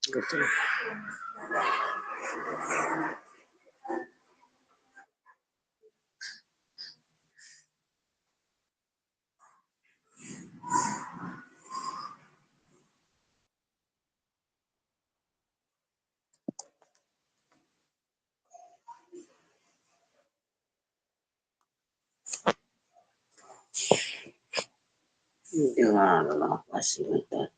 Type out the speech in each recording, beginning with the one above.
Gitu. Janganlah fasilitas.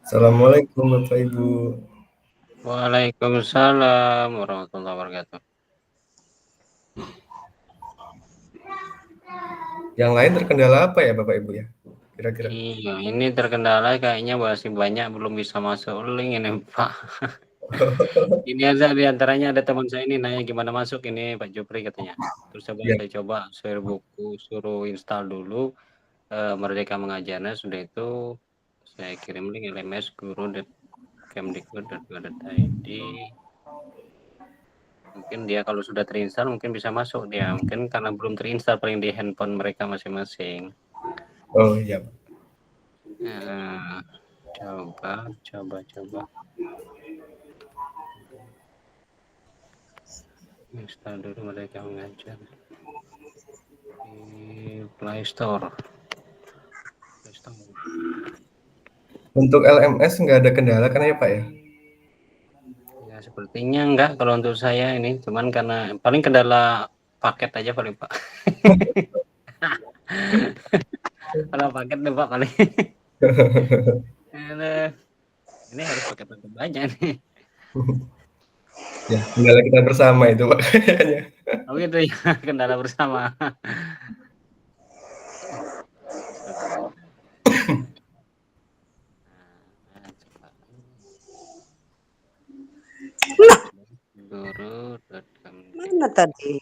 Assalamualaikum Bapak Ibu. Waalaikumsalam warahmatullahi wabarakatuh. Yang lain terkendala apa ya Bapak Ibu ya? Kira-kira. Iya, ini terkendala kayaknya masih banyak belum bisa masuk link ini Pak. Ini aja diantaranya ada teman saya ini nanya gimana masuk ini Pak Jupri katanya. Terus Ya. saya coba share buku, suruh install dulu Merdeka Mengajarnya, sudah itu saya kirim link LMS guru.kemdikbud.go.id. Mungkin dia kalau sudah terinstall mungkin bisa masuk dia. Mungkin karena belum terinstall paling di handphone mereka masing-masing. Oh iya. Coba. Install dulu Merdeka Mengajar di Play Store. Untuk LMS nggak ada kendala kan ya Pak ya? Ya sepertinya enggak kalau untuk saya ini, cuman karena paling kendala paket aja paling Pak. Kalau paket nih Pak paling. Ini harus pakai paket banyak nih. Ya, kendala kita bersama itu Pak. Oh gitu ya, kendala bersama. Mana tadi?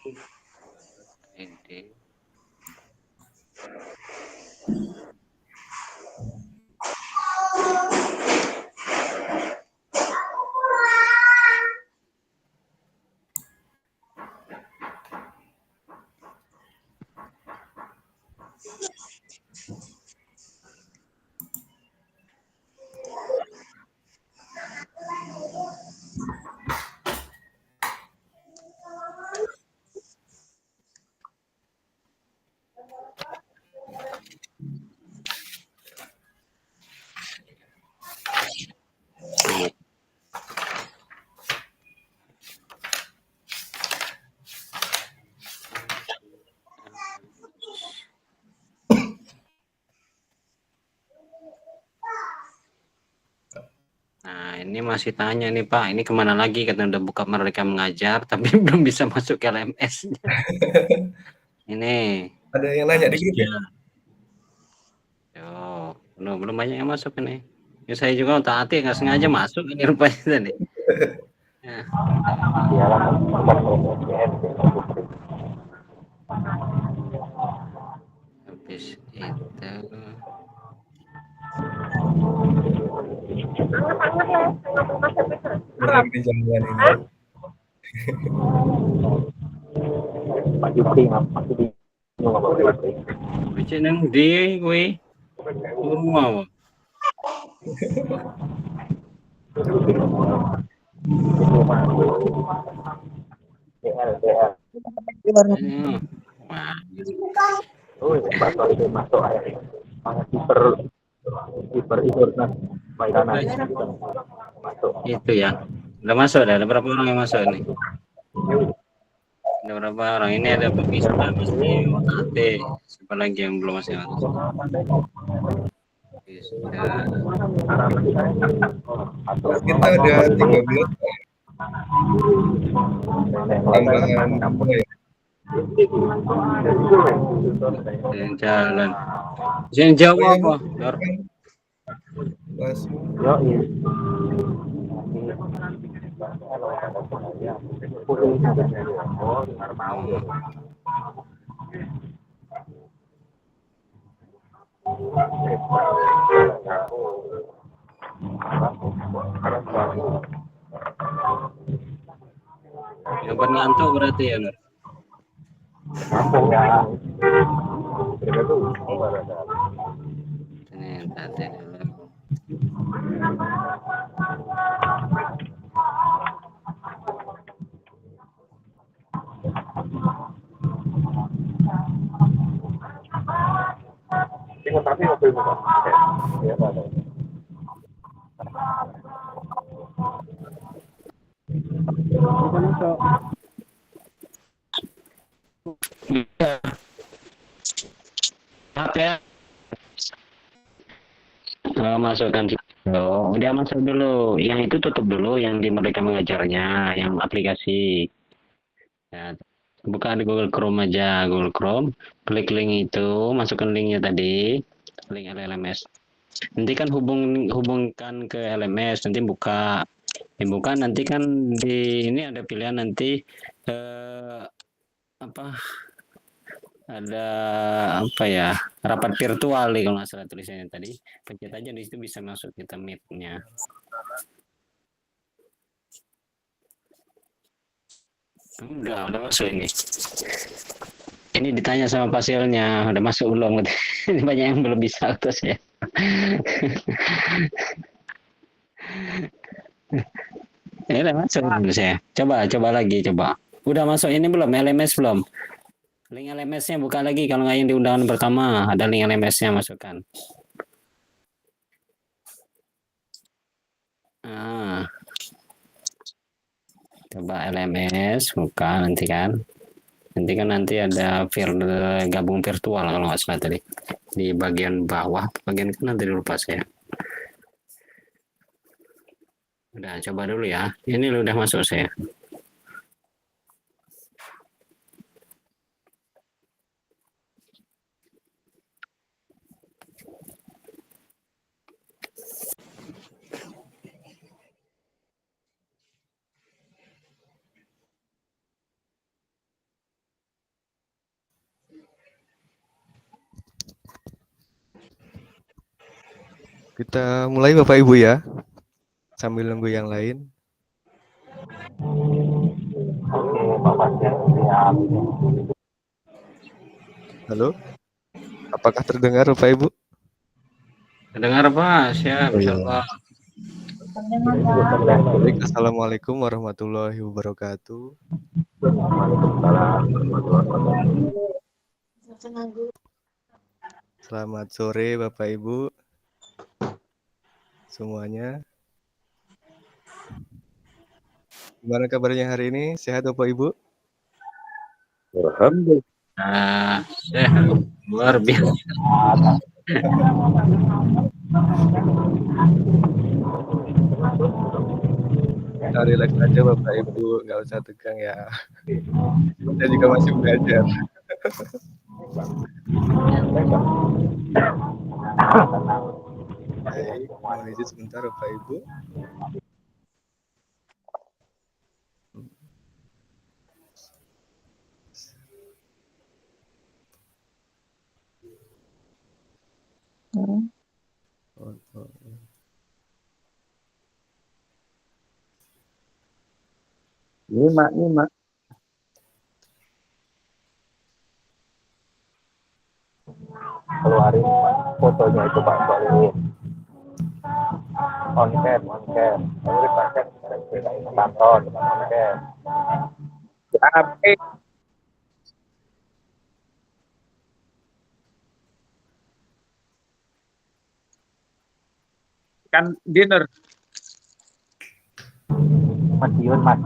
ini masih tanya nih Pak, ini kemana lagi? Kata udah buka Merdeka Mengajar, tapi belum bisa masuk ke LMS-nya. Ini. Ada yang nanya di grup ya? Oh, belum banyak yang masuk ini. Ya, saya juga taati nggak sengaja masuk ini rupanya tadi. Ya. Habis itu Lagi di jalan ini. Pak Jupri masih di Bicik nang ndi kowe? Rumah. Wah, masuk akhirnya. Kiper Igornas Maidana masuk. itu ya. Udah masuk dah. Ada berapa orang yang masuk ini? Ada berapa orang? Ini ada Bukista, Mas Tio, Tate. Siapa lagi yang belum masuk? Kita ada 13 tambahan ya. Jalan. Yang Jawa apa? Mas. Yang pengantuk berarti ya, Nur? Ini Tate dulu. Masukkan udah masuk dulu. Yang itu tutup dulu, yang di Merdeka Mengajarnya, yang aplikasi. Ya, buka di Google Chrome aja, Google Chrome, klik link itu, masukkan linknya tadi, link LMS. Nanti kan hubungkan ke LMS, nanti buka, nanti kan di ini ada pilihan nanti ada apa ya, rapat virtual nih kalau nggak salah tulisannya tadi, pencet aja di situ bisa masuk kita meet-nya. Udah masuk ini. Ini ditanya sama pasilnya, udah masuk belum? Ini banyak yang belum bisa terus ya. Ya udah masuk dulu saya. Coba lagi. Udah masuk ini belum? LMS belum? Link LMS-nya buka lagi, kalau nggak yang di undangan pertama ada link LMS-nya, masukkan. Coba LMS buka nanti kan ada gabung virtual kalau nggak salah tadi di bagian bawah, bagian kanan tadi lupa saya. Udah coba dulu ya, ini udah masuk saya. Kita mulai Bapak Ibu ya, sambil nunggu yang lain. Halo, apakah terdengar Bapak Ibu? Terdengar Pak, siap. Baik, Assalamualaikum warahmatullahi wabarakatuh. Selamat sore Bapak Ibu semuanya. Gimana kabarnya hari ini? Sehat Bapak Ibu? Alhamdulillah. Sehat. Luar biasa. Kita relax aja Bapak Ibu, nggak usah tegang ya. Saya juga masih belajar. Baik, mohon izin sebentar Bapak Ibu. Nyimak. Keluarin Pak, fotonya itu Pak, keluarin. On cam. Keluarin Pak, kan kantor, on cam. Tapi kan dinner. Madiun Mas.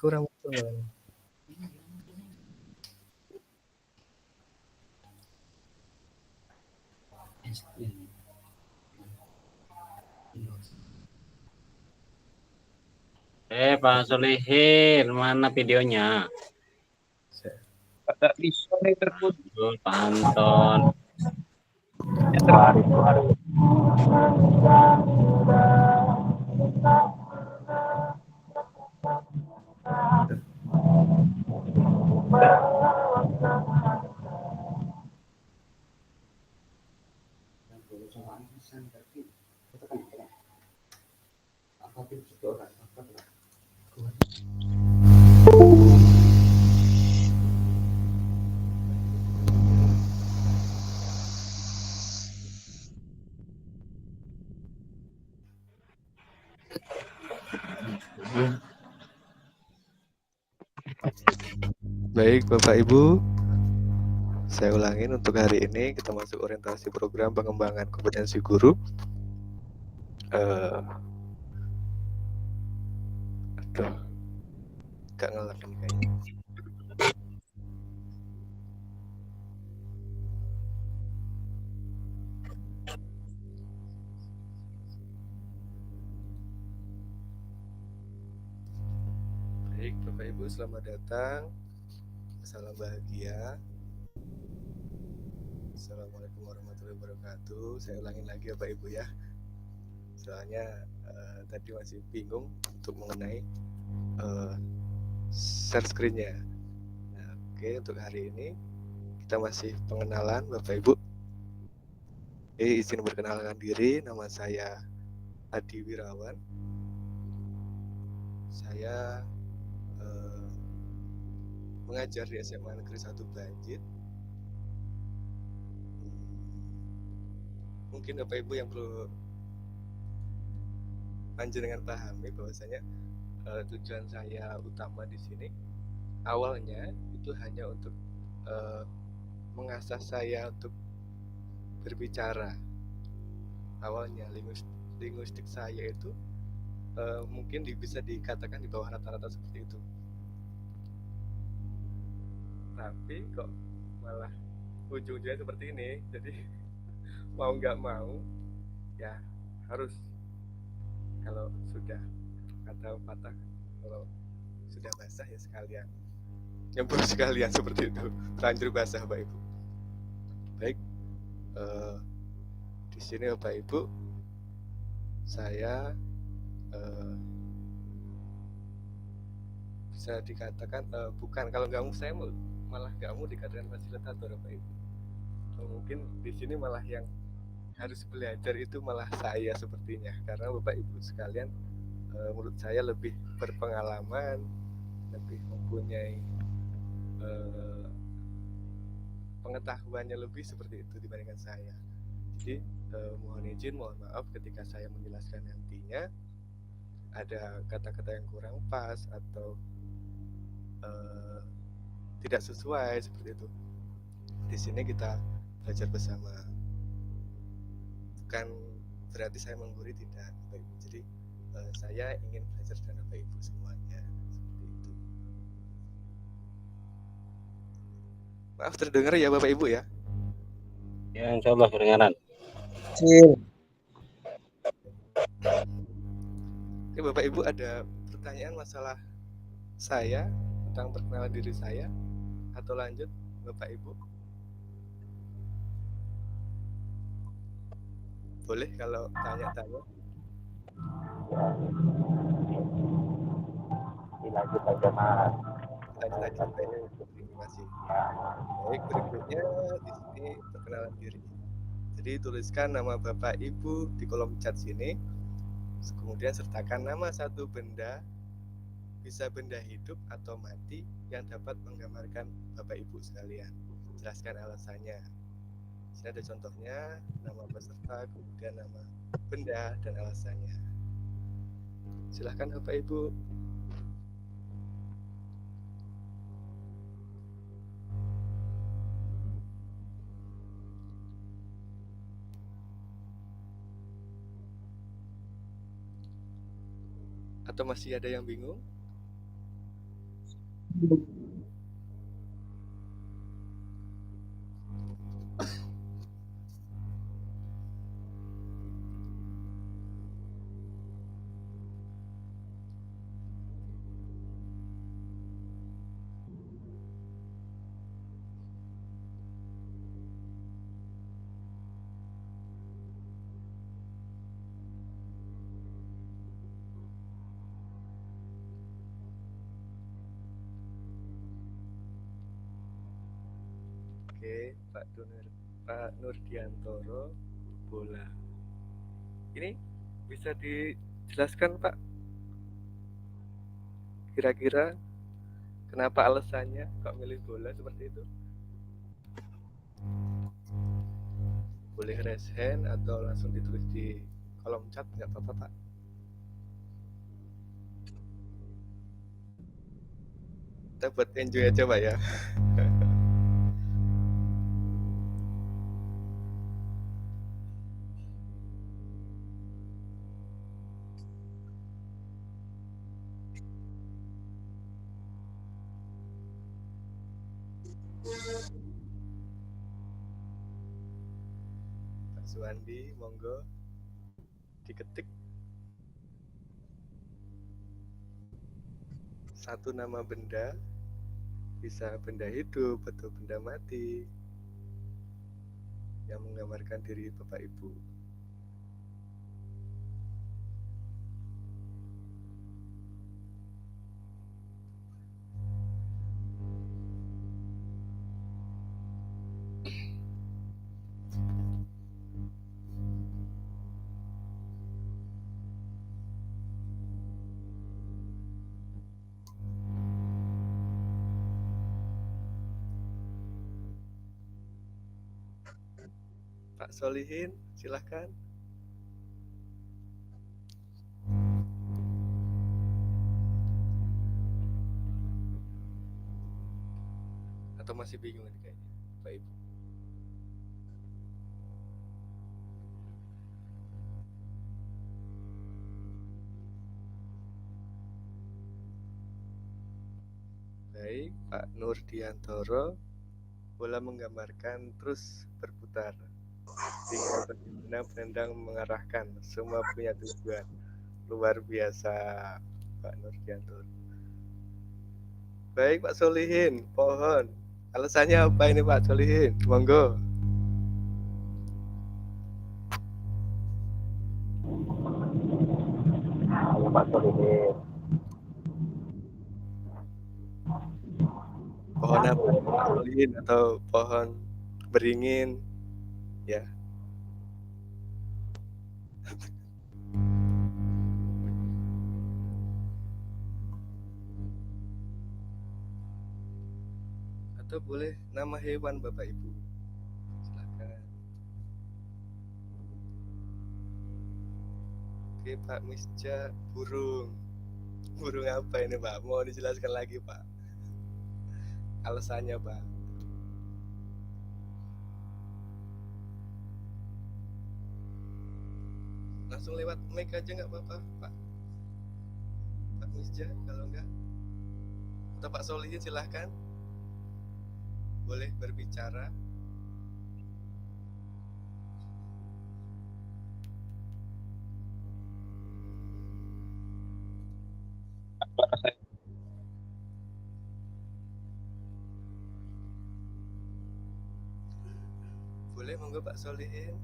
Kurang betul. Pak Solihin, mana videonya? Ada bisa nih terputus. Pak Anton. Keluarin. Baik Bapak Ibu, saya ulangin untuk hari ini kita masuk orientasi program pengembangan kompetensi guru. Aduh, gak ngelak nih kayaknya. Baik Bapak Ibu, selamat datang. Salam bahagia. Assalamualaikum warahmatullahi wabarakatuh. Saya ulangin lagi Bapak Ibu ya. Soalnya tadi masih bingung untuk mengenai share screen-nya. Nah, oke, untuk hari ini kita masih pengenalan Bapak Ibu. Izin berkenalkan diri, nama saya Adi Wirawan. Saya mengajar di SMA Negeri 1 Banjit. Mungkin Bapak Ibu yang perlu panjenengan pahami bahwasanya tujuan saya utama di sini awalnya itu hanya untuk mengasah saya untuk berbicara. Awalnya linguistik saya itu mungkin bisa dikatakan di bawah rata-rata seperti itu. Tapi kok malah ujung-ujungnya seperti ini. Jadi mau nggak mau ya harus, kalau sudah kata patah, kalau sudah basah ya sekalian nyemprot sekalian seperti itu, terlanjur basah Bapak Ibu. Baik, di sini Bapak Ibu saya bisa dikatakan bukan, kalau nggak mau saya malah nggak mau dikatakan fasilitator Bapak Ibu. Mungkin di sini malah yang harus belajar itu malah saya sepertinya, karena Bapak Ibu sekalian menurut saya lebih berpengalaman, lebih mempunyai pengetahuannya lebih seperti itu dibandingkan saya. Jadi mohon izin, mohon maaf ketika saya menjelaskan nantinya ada kata-kata yang kurang pas atau tidak sesuai seperti itu. Di sini kita belajar bersama. Bukan berarti saya menggurui, tidak Bapak Ibu. Jadi saya ingin belajar dengan Bapak Ibu semuanya seperti itu. Maaf terdengar ya Bapak Ibu ya. Ya, insya Allah kedengaran. Sip. Oke Bapak Ibu, ada pertanyaan masalah saya tentang perkenalan diri saya atau lanjut Bapak Ibu? Boleh kalau tanya-tanya. Dilanjut aja mas. Lanjut aja. Terima kasih. Baik, berikutnya di sini perkenalan diri. Jadi tuliskan nama Bapak Ibu di kolom chat sini. Kemudian sertakan nama satu benda, bisa benda hidup atau mati, yang dapat menggambarkan Bapak Ibu sekalian. Jelaskan alasannya. Di sini ada contohnya, nama peserta, kemudian nama benda dan alasannya. Silahkan Bapak Ibu. Atau masih ada yang bingung? Oke, Pak Nurdiantoro, bola. Ini bisa dijelaskan Pak? Kira-kira kenapa alasannya kok milih bola seperti itu? Boleh raise hand atau langsung ditulis di kolom chat, nggak apa-apa Pak. Kita buat enjoy aja Pak ya. Pak Suwandi, monggo diketik satu nama benda, bisa benda hidup atau benda mati, yang menggambarkan diri Bapak Ibu. Pak Solihin, silahkan. Atau masih bingung nih kayaknya, Pak Ibu? Baik, Pak Nurdiantoro, bola menggambarkan terus berputar. Tinggal bagaimana penendang mengarahkan, semua punya tujuan. Luar biasa, Pak Nurdiantoro. Baik, Pak Solihin, pohon. Alasannya apa ini Pak Solihin? Monggo. Ayo Pak Solihin. Pohon apa Pak Solihin atau pohon beringin? Ya. Atau boleh nama hewan Bapak Ibu. Silakan. Oke Pak Misja, burung. Burung apa ini Pak? Mau dijelaskan lagi Pak? Alasannya Pak. Langsung lewat mic aja nggak apa-apa Pak. Pak Misja, kalau enggak. Atau Pak Solihin silahkan. boleh berbicara. Suara saya. Boleh, monggo Pak Solihin.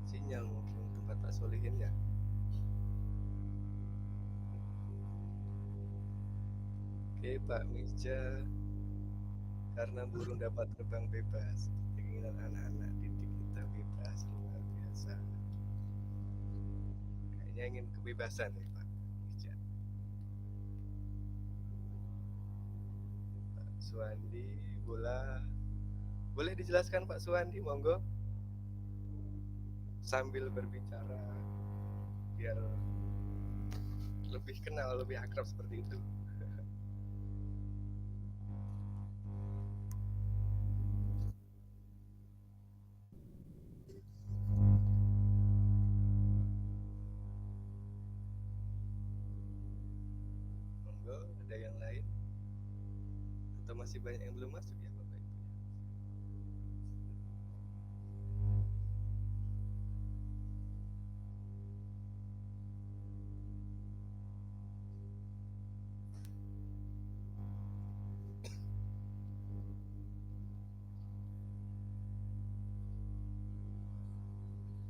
Sinyal mungkin tempat Pak Solihin ya. Oke Pak Mija, karena burung dapat terbang bebas, keinginan anak-anak didik kita bebas, luar biasa. Kayaknya ingin kebebasan nih Pak Mija. Pak Suwandi, boleh dijelaskan Pak Suwandi, monggo, sambil berbicara biar lebih kenal, lebih akrab seperti itu. Monggo, ada yang lain? Atau masih banyak yang belum masuk ya Bapak Ibu?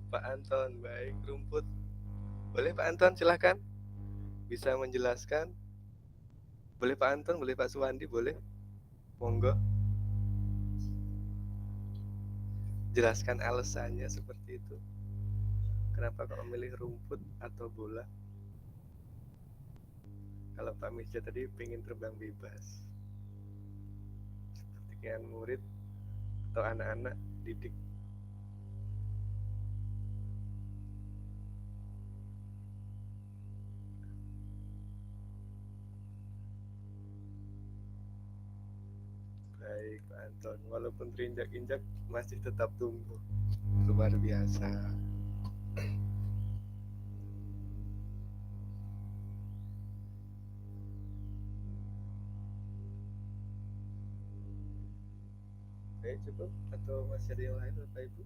Pak Anton, baik, rumput. Boleh Pak Anton, silahkan. Bisa menjelaskan. Boleh Pak Anton, boleh Pak Suwandi, boleh. Monggo. Jelaskan alasannya seperti itu. Kenapa kok memilih rumput atau bola? Kalau Pak Mija tadi pengen terbang bebas. Seperti kayak murid atau anak-anak didik. Baik Pak Anton, walaupun terinjak-injak masih tetap tumbuh. Luar biasa. Baik, cukup atau masih ada yang lain Bapak Ibu?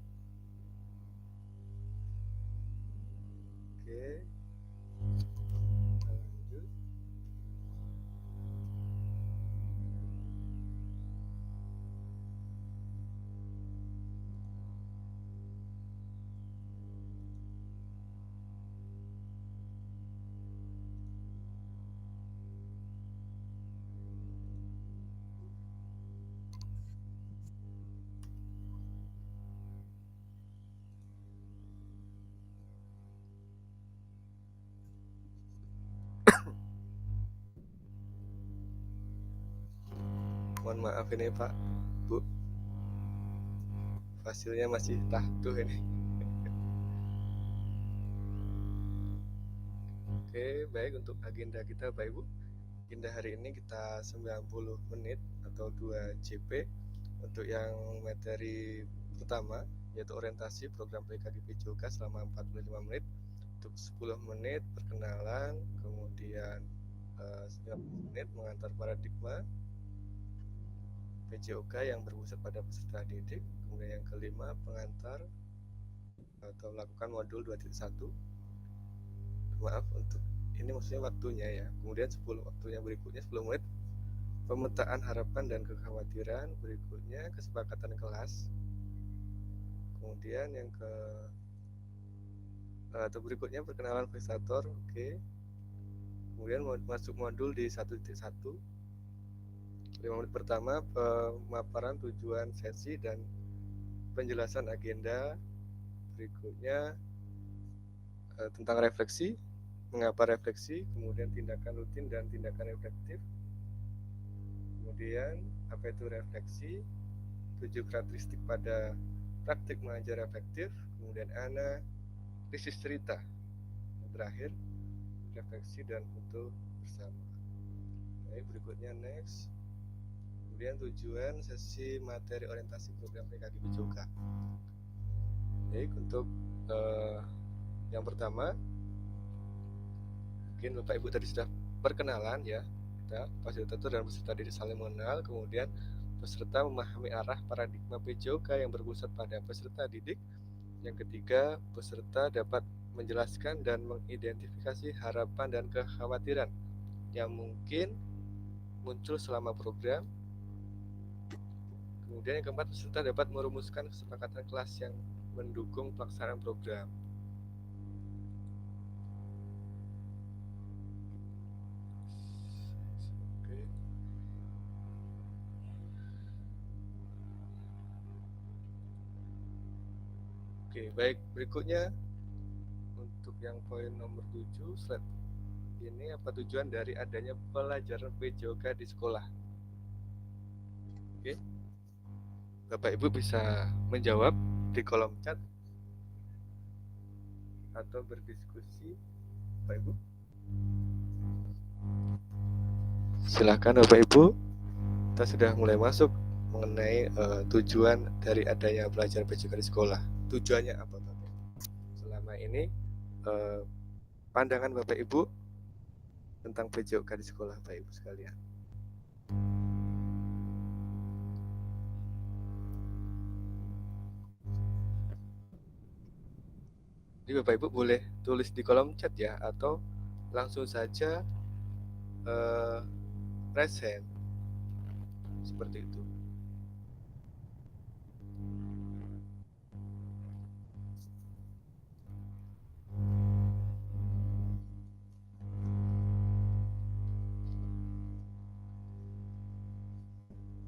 Oke. Kita lanjut. Mohon maaf ini Pak, Bu, hasilnya masih tahtuh ini. Oke, baik, untuk agenda kita Bapak Ibu. Agenda hari ini kita 90 menit atau 2 JP. Untuk yang materi pertama yaitu orientasi program PKGP Joka selama 45 menit. Untuk 10 menit perkenalan, kemudian 90 menit mengantar paradigma PJOK yang berpusat pada peserta didik. Kemudian yang kelima pengantar atau melakukan modul 2.1. Maaf untuk ini maksudnya waktunya ya. Kemudian 10 waktunya berikutnya 10 menit pemetaan harapan dan kekhawatiran, berikutnya kesepakatan kelas. Kemudian yang atau berikutnya perkenalan fasilitator, oke. Kemudian masuk modul di 1.1. 5 menit pertama pemaparan tujuan sesi dan penjelasan agenda. Berikutnya tentang refleksi, mengapa refleksi, kemudian tindakan rutin dan tindakan reflektif. Kemudian apa itu refleksi, 7 karakteristik pada praktik mengajar efektif, kemudian analisis cerita. Terakhir refleksi dan foto bersama. Baik, berikutnya next. Kemudian tujuan sesi materi orientasi program PKG PJOK. Baik, untuk yang pertama, mungkin Bapak Ibu tadi sudah perkenalan ya, kita fasilitator dan peserta didik saling mengenal, kemudian peserta memahami arah paradigma PJOK yang berpusat pada peserta didik. Yang ketiga, peserta dapat menjelaskan dan mengidentifikasi harapan dan kekhawatiran yang mungkin muncul selama program. Kemudian yang keempat, peserta dapat merumuskan kesepakatan kelas yang mendukung pelaksanaan program. Oke, baik, berikutnya untuk yang poin nomor 7, slide ini, apa tujuan dari adanya pelajaran PJOK di sekolah? Oke, Bapak Ibu bisa menjawab di kolom chat atau berdiskusi, Bapak Ibu. Silakan Bapak Ibu, kita sudah mulai masuk mengenai tujuan dari adanya pelajaran PJOK di sekolah. Tujuannya apa Bapak Ibu? Selama ini pandangan Bapak Ibu tentang PJOK di sekolah, Bapak Ibu sekalian. Jadi Bapak Ibu boleh tulis di kolom chat ya, atau langsung saja raise hand seperti itu.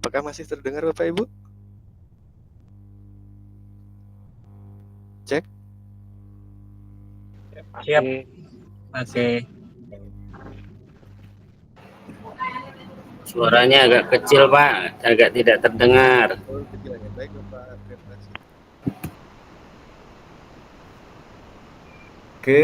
Apakah masih terdengar Bapak Ibu? Cek. Siap. Oke. Suaranya agak kecil, Pak, agak tidak terdengar. Oh, kecilannya. Baik Bapak, terima kasih. Oke.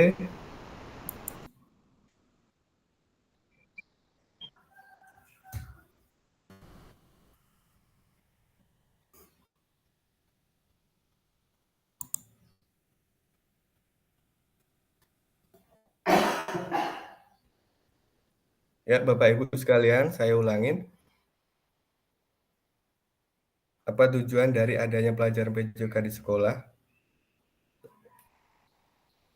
Ya, Bapak Ibu sekalian, saya ulangin. Apa tujuan dari adanya pelajaran PJOK di sekolah?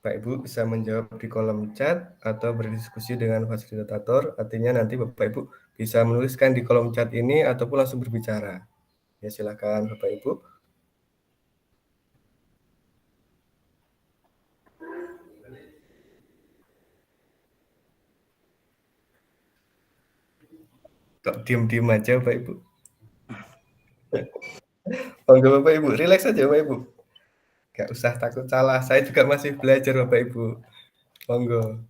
Bapak Ibu bisa menjawab di kolom chat atau berdiskusi dengan fasilitator. Artinya nanti Bapak Ibu bisa menuliskan di kolom chat ini ataupun langsung berbicara. Ya, silakan Bapak Ibu. Kok diem-diem aja Bapak Ibu? Monggo Bapak Ibu, rileks aja Bapak Ibu. Gak usah takut salah, saya juga masih belajar Bapak Ibu. Monggo.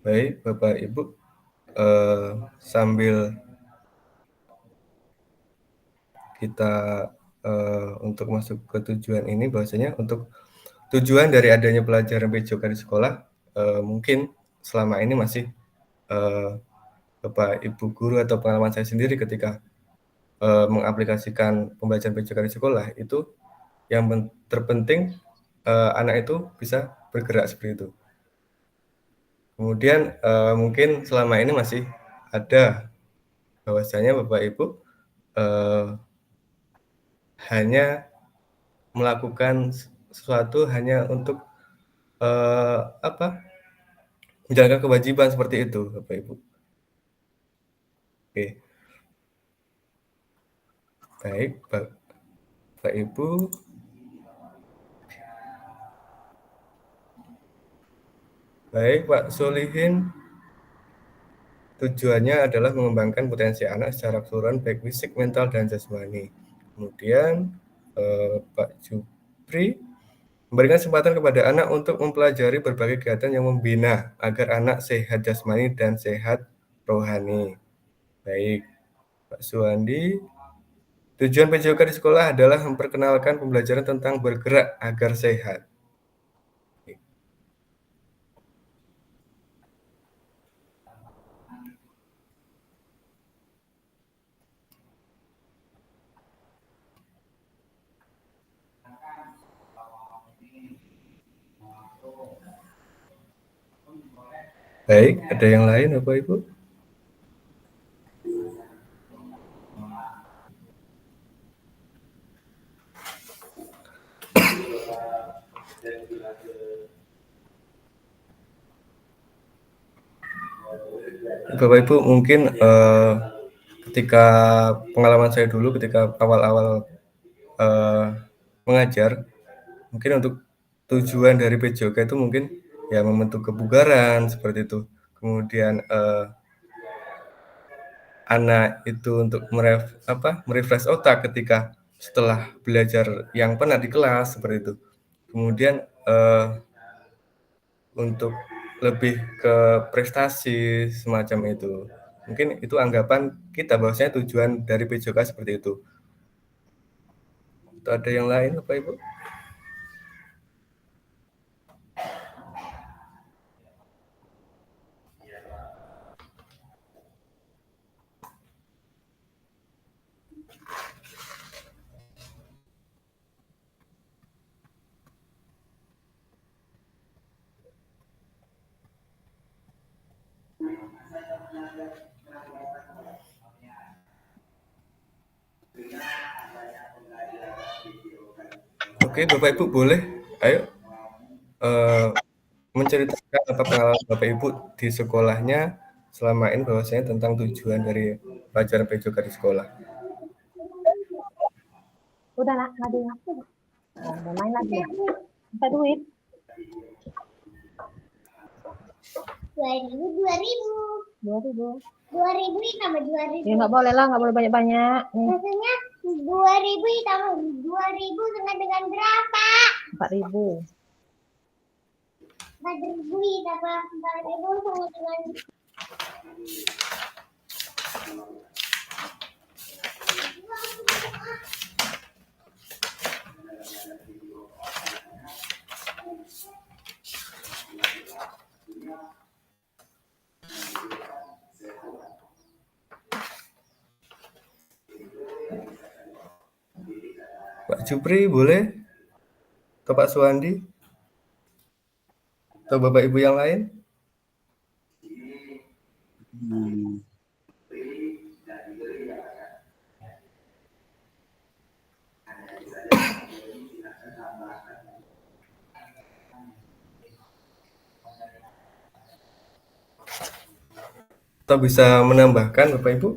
Baik, Bapak Ibu, sambil kita untuk masuk ke tujuan ini, bahwasanya untuk tujuan dari adanya pelajaran PJOK di sekolah, mungkin selama ini masih Bapak Ibu guru atau pengalaman saya sendiri ketika mengaplikasikan pembelajaran PJOK di sekolah itu yang terpenting anak itu bisa bergerak seperti itu. Kemudian mungkin selama ini masih ada bahwasanya Bapak Ibu hanya melakukan sesuatu hanya untuk menjalankan kewajiban seperti itu, Bapak Ibu. Oke, baik, Bapak Ibu. Baik, Pak Solihin. Tujuannya adalah mengembangkan potensi anak secara keseluruhan baik fisik, mental, dan jasmani. Kemudian Pak Jupri memberikan kesempatan kepada anak untuk mempelajari berbagai kegiatan yang membina agar anak sehat jasmani dan sehat rohani. Baik, Pak Suwandi. Tujuan PJOK di sekolah adalah memperkenalkan pembelajaran tentang bergerak agar sehat. Baik, ada yang lain Bapak Ibu? Bapak Ibu mungkin ketika pengalaman saya dulu ketika awal-awal mengajar, mungkin untuk tujuan dari PJOK itu mungkin ya membentuk kebugaran seperti itu. Kemudian anak itu untuk merefresh otak ketika setelah belajar yang penat di kelas seperti itu. Kemudian untuk lebih ke prestasi semacam itu. Mungkin itu anggapan kita bahwasanya tujuan dari PJOK seperti itu. Atau ada yang lain Bapak Ibu? Oke, Bapak Ibu boleh, ayo menceritakan apa pengalaman Bapak Ibu di sekolahnya selama ini bahwasanya tentang tujuan dari pelajaran PJOK di sekolah. Udah lah, nggak ada yang aku. Oh, udah main lagi ya? Minta duit. 2.000 tambah 2.000. Ya nggak boleh lah, nggak boleh banyak-banyak. Maksudnya 2.000 tambah 2.000 dengan berapa? 4.000. 4.000 tambah 4.000 sama dengan Pak Jupri boleh? Atau Pak Suwandi? Atau Bapak Ibu yang lain? Atau bisa menambahkan Bapak Ibu?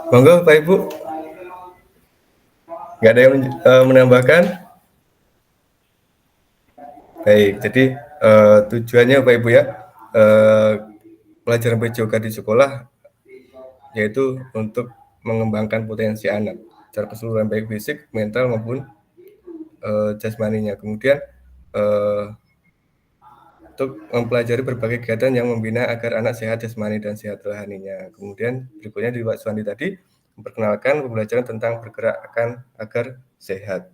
Monggo Pak Ibu. Nggak ada yang menambahkan? Baik, jadi tujuannya Pak Ibu ya, pelajaran PJOK di sekolah yaitu untuk mengembangkan potensi anak secara keseluruhan baik fisik, mental maupun jasmaninya. Kemudian untuk mempelajari berbagai kegiatan yang membina agar anak sehat jasmani dan sehat rohaninya. Kemudian berikutnya di Pak Suwandi tadi memperkenalkan pembelajaran tentang bergerak agar sehat.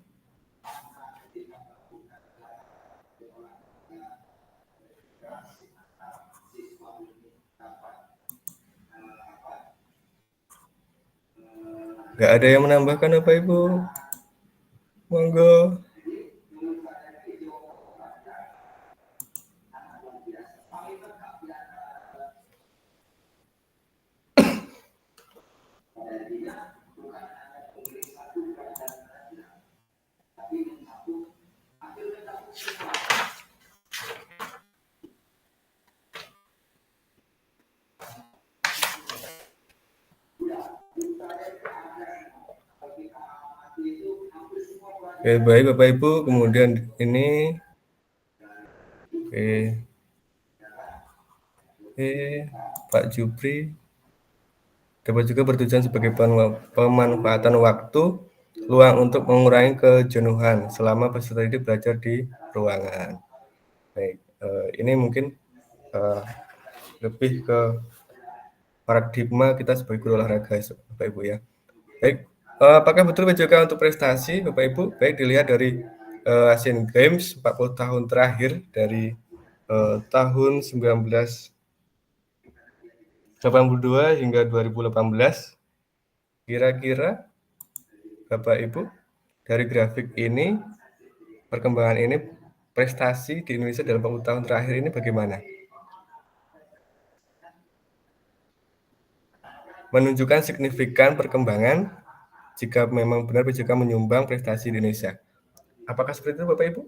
Nggak ada yang menambahkan Bapak Ibu? Monggo. Oke, baik Bapak Ibu, kemudian ini Pak Jupri dapat juga bertujuan sebagai pemanfaatan waktu luang untuk mengurangi kejenuhan selama peserta didik belajar di ruangan. Baik, ini mungkin lebih ke paradigma kita sebagai guru olahraga, Bapak Ibu ya. Baik, apakah betul PJOK untuk prestasi, Bapak Ibu? Baik, dilihat dari Asian Games 40 tahun terakhir dari tahun 1982 hingga 2018. Kira-kira Bapak Ibu dari grafik ini, perkembangan ini, prestasi di Indonesia dalam 40 tahun terakhir ini bagaimana? Menunjukkan signifikan perkembangan jika memang benar PJOK menyumbang prestasi di Indonesia. Apakah seperti itu Bapak Ibu?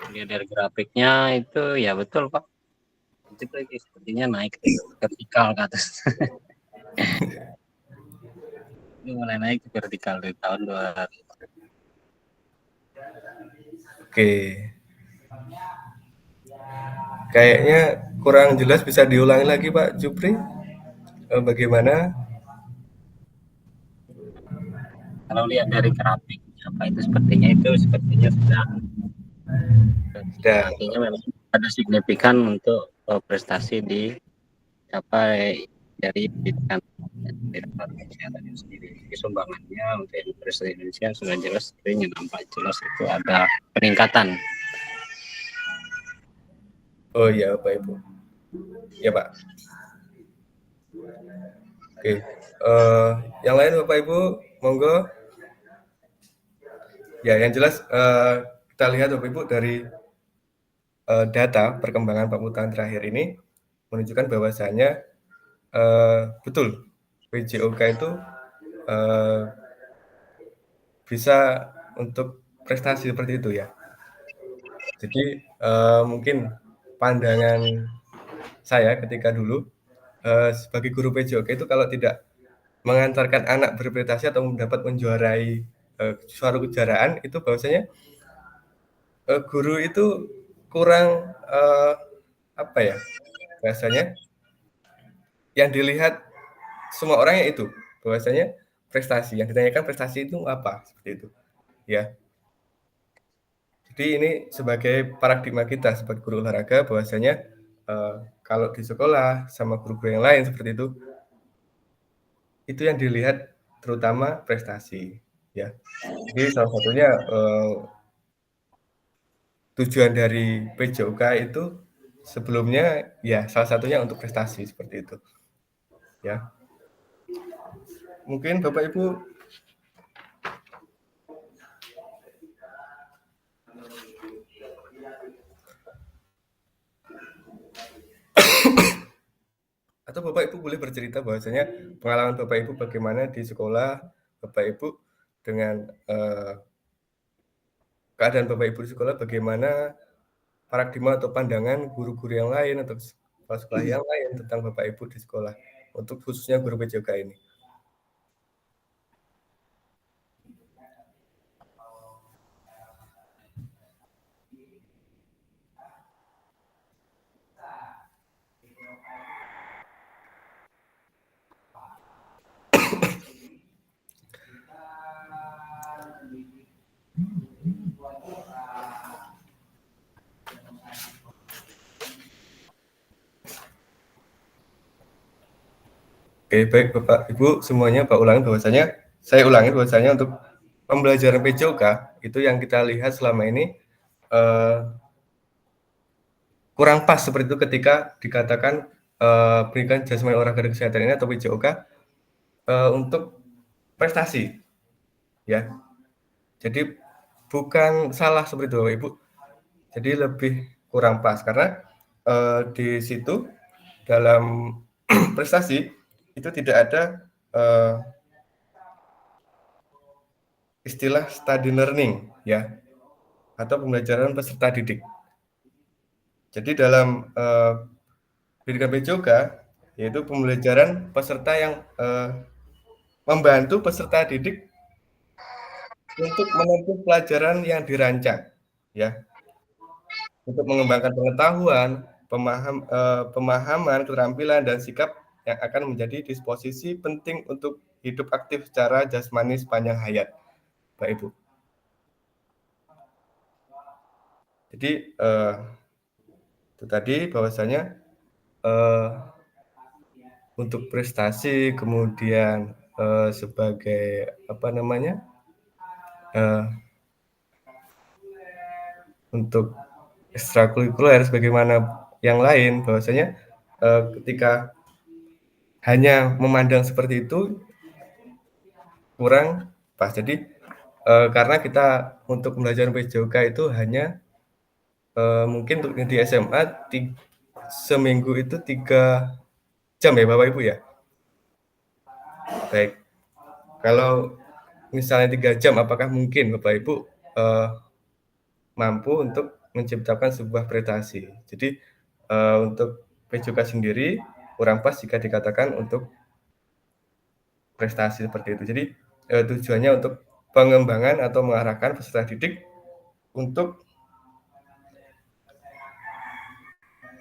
Lihat dari grafiknya itu ya betul Pak. Itu lagi sepertinya naik vertikal ke atas. Ini mulai naik vertikal dari tahun 2000. Oke. Kayaknya kurang jelas, bisa diulangi lagi Pak Jupri? Bagaimana? Kalau lihat dari grafik apa itu sepertinya sudah artinya memang ada signifikan untuk prestasi dicapai dari pendidikan kesehatan itu sendiri. Jadi sumbangannya untuk prestasi Indonesia sudah jelas, sebenarnya nampak jelas itu ada peningkatan. Oh iya Bapak Ibu. Ya Pak. Oke. Yang lain Bapak Ibu, monggo. Ya, yang jelas kita lihat Bapak Ibu dari data perkembangan 40 tahun terakhir ini menunjukkan bahwasanya betul PJOK itu bisa untuk prestasi seperti itu ya. Jadi mungkin pandangan saya ketika dulu sebagai guru PJOK itu kalau tidak mengantarkan anak berprestasi atau dapat menjuarai suatu kejuaraan itu bahwasanya guru itu kurang apa ya bahasanya, yang dilihat semua orangnya itu bahwasanya prestasi, yang ditanyakan prestasi itu apa, seperti itu ya. Jadi ini sebagai paradigma kita sebagai guru olahraga bahwasanya kalau di sekolah sama guru-guru yang lain seperti itu yang dilihat terutama prestasi ya. Jadi salah satunya tujuan dari PJOK itu sebelumnya ya salah satunya untuk prestasi seperti itu ya. Mungkin Bapak Ibu atau Bapak Ibu boleh bercerita bahwasanya pengalaman Bapak Ibu bagaimana di sekolah Bapak Ibu dengan keadaan Bapak Ibu di sekolah, bagaimana paradigma atau pandangan guru-guru yang lain atau kepala sekolah yang lain tentang Bapak Ibu di sekolah untuk khususnya guru PJOK ini. Oke, baik Bapak Ibu semuanya, saya ulangi bahwasanya untuk pembelajaran PJOK itu yang kita lihat selama ini kurang pas seperti itu ketika dikatakan pendidikan jasmani olahraga dan kesehatan ini atau PJOK untuk prestasi, ya. Jadi bukan salah seperti itu Bapak Ibu. Jadi lebih kurang pas karena di situ dalam prestasi itu tidak ada istilah study learning, ya, atau pembelajaran peserta didik. Jadi dalam pendidikan PJOK yaitu pembelajaran peserta yang membantu peserta didik untuk menempuh pelajaran yang dirancang, ya, untuk mengembangkan pengetahuan, pemahaman, keterampilan, dan sikap yang akan menjadi disposisi penting untuk hidup aktif secara jasmani sepanjang hayat, Pak Ibu. Jadi itu tadi bahwasanya untuk prestasi, kemudian sebagai apa namanya, untuk ekstrakurikuler sebagaimana yang lain, bahwasanya ketika hanya memandang seperti itu kurang pas. Jadi karena kita untuk pembelajaran PJOK itu hanya mungkin untuk di SMA seminggu itu 3 jam ya Bapak Ibu ya. Baik, kalau misalnya 3 jam, apakah mungkin Bapak Ibu mampu untuk menciptakan sebuah prestasi? Jadi untuk PJOK sendiri kurang pas jika dikatakan untuk prestasi seperti itu. Jadi tujuannya untuk pengembangan atau mengarahkan peserta didik untuk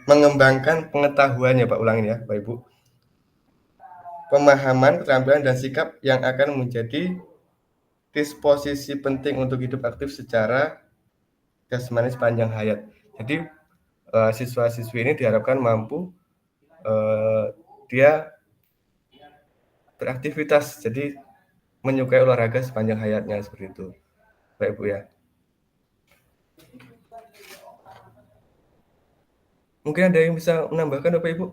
mengembangkan pengetahuannya, Pak, ulangin ya, Pak Ibu. Pemahaman, keterampilan, dan sikap yang akan menjadi disposisi penting untuk hidup aktif secara jasmani sepanjang hayat. Jadi siswa-siswi ini diharapkan mampu dia beraktivitas, jadi menyukai olahraga sepanjang hayatnya seperti itu, Pak Ibu ya. Mungkin ada yang bisa menambahkan Bapak Ibu?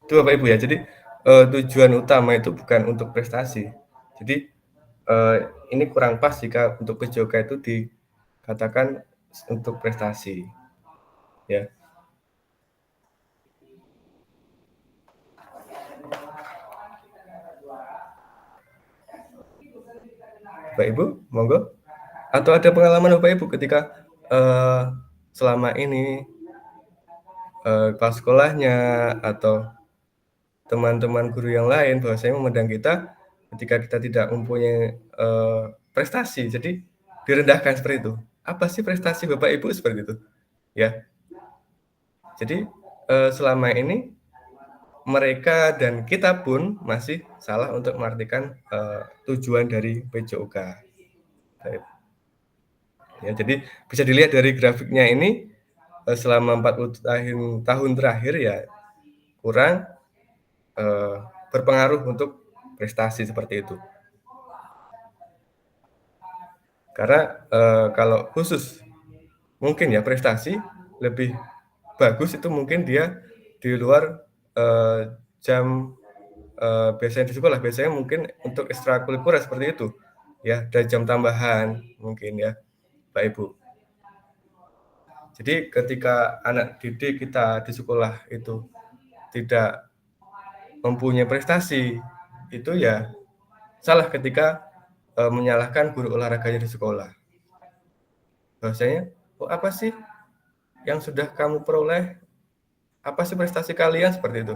Itu Bapak Ibu ya. Jadi tujuan utama itu bukan untuk prestasi. Jadi ini kurang pas jika untuk PJOK itu dikatakan untuk prestasi, ya. Bapak Ibu, monggo. Atau ada pengalaman Bapak Ibu ketika selama ini kelas sekolahnya atau teman-teman guru yang lain bahwasanya memandang kita ketika kita tidak mempunyai prestasi, jadi direndahkan seperti itu. Apa sih prestasi Bapak Ibu seperti itu? Ya. Jadi selama ini mereka dan kita pun masih salah untuk mengartikan tujuan dari PJOK. Ya, jadi bisa dilihat dari grafiknya ini selama 40 tahun terakhir ya kurang berpengaruh untuk prestasi seperti itu. Karena kalau khusus mungkin ya prestasi lebih bagus itu mungkin dia di luar jam biasanya di sekolah, biasanya mungkin untuk ekstrakurikuler seperti itu, ya, ada jam tambahan mungkin ya, Pak Ibu. Jadi ketika anak didik kita di sekolah itu tidak mempunyai prestasi, itu ya salah ketika menyalahkan guru olahraganya di sekolah. Bahwasanya, oh, apa sih yang sudah kamu peroleh? Apa sih prestasi kalian seperti itu?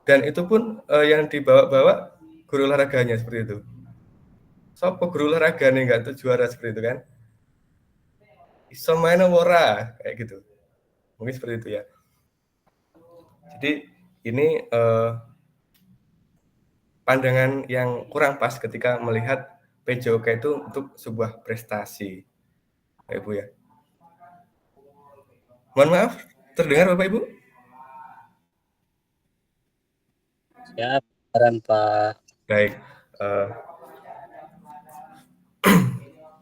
Dan itu pun yang dibawa-bawa guru olahraganya seperti itu. Sopo guru olahraga nih nggak tuh juara seperti itu kan? Iso main ora kayak gitu. Mungkin seperti itu ya. Jadi ini pandangan yang kurang pas ketika melihat PJOK itu untuk sebuah prestasi, Bapak Ibu ya. Mohon maaf, terdengar Bapak Ibu? Siap, saran Pak. Baik.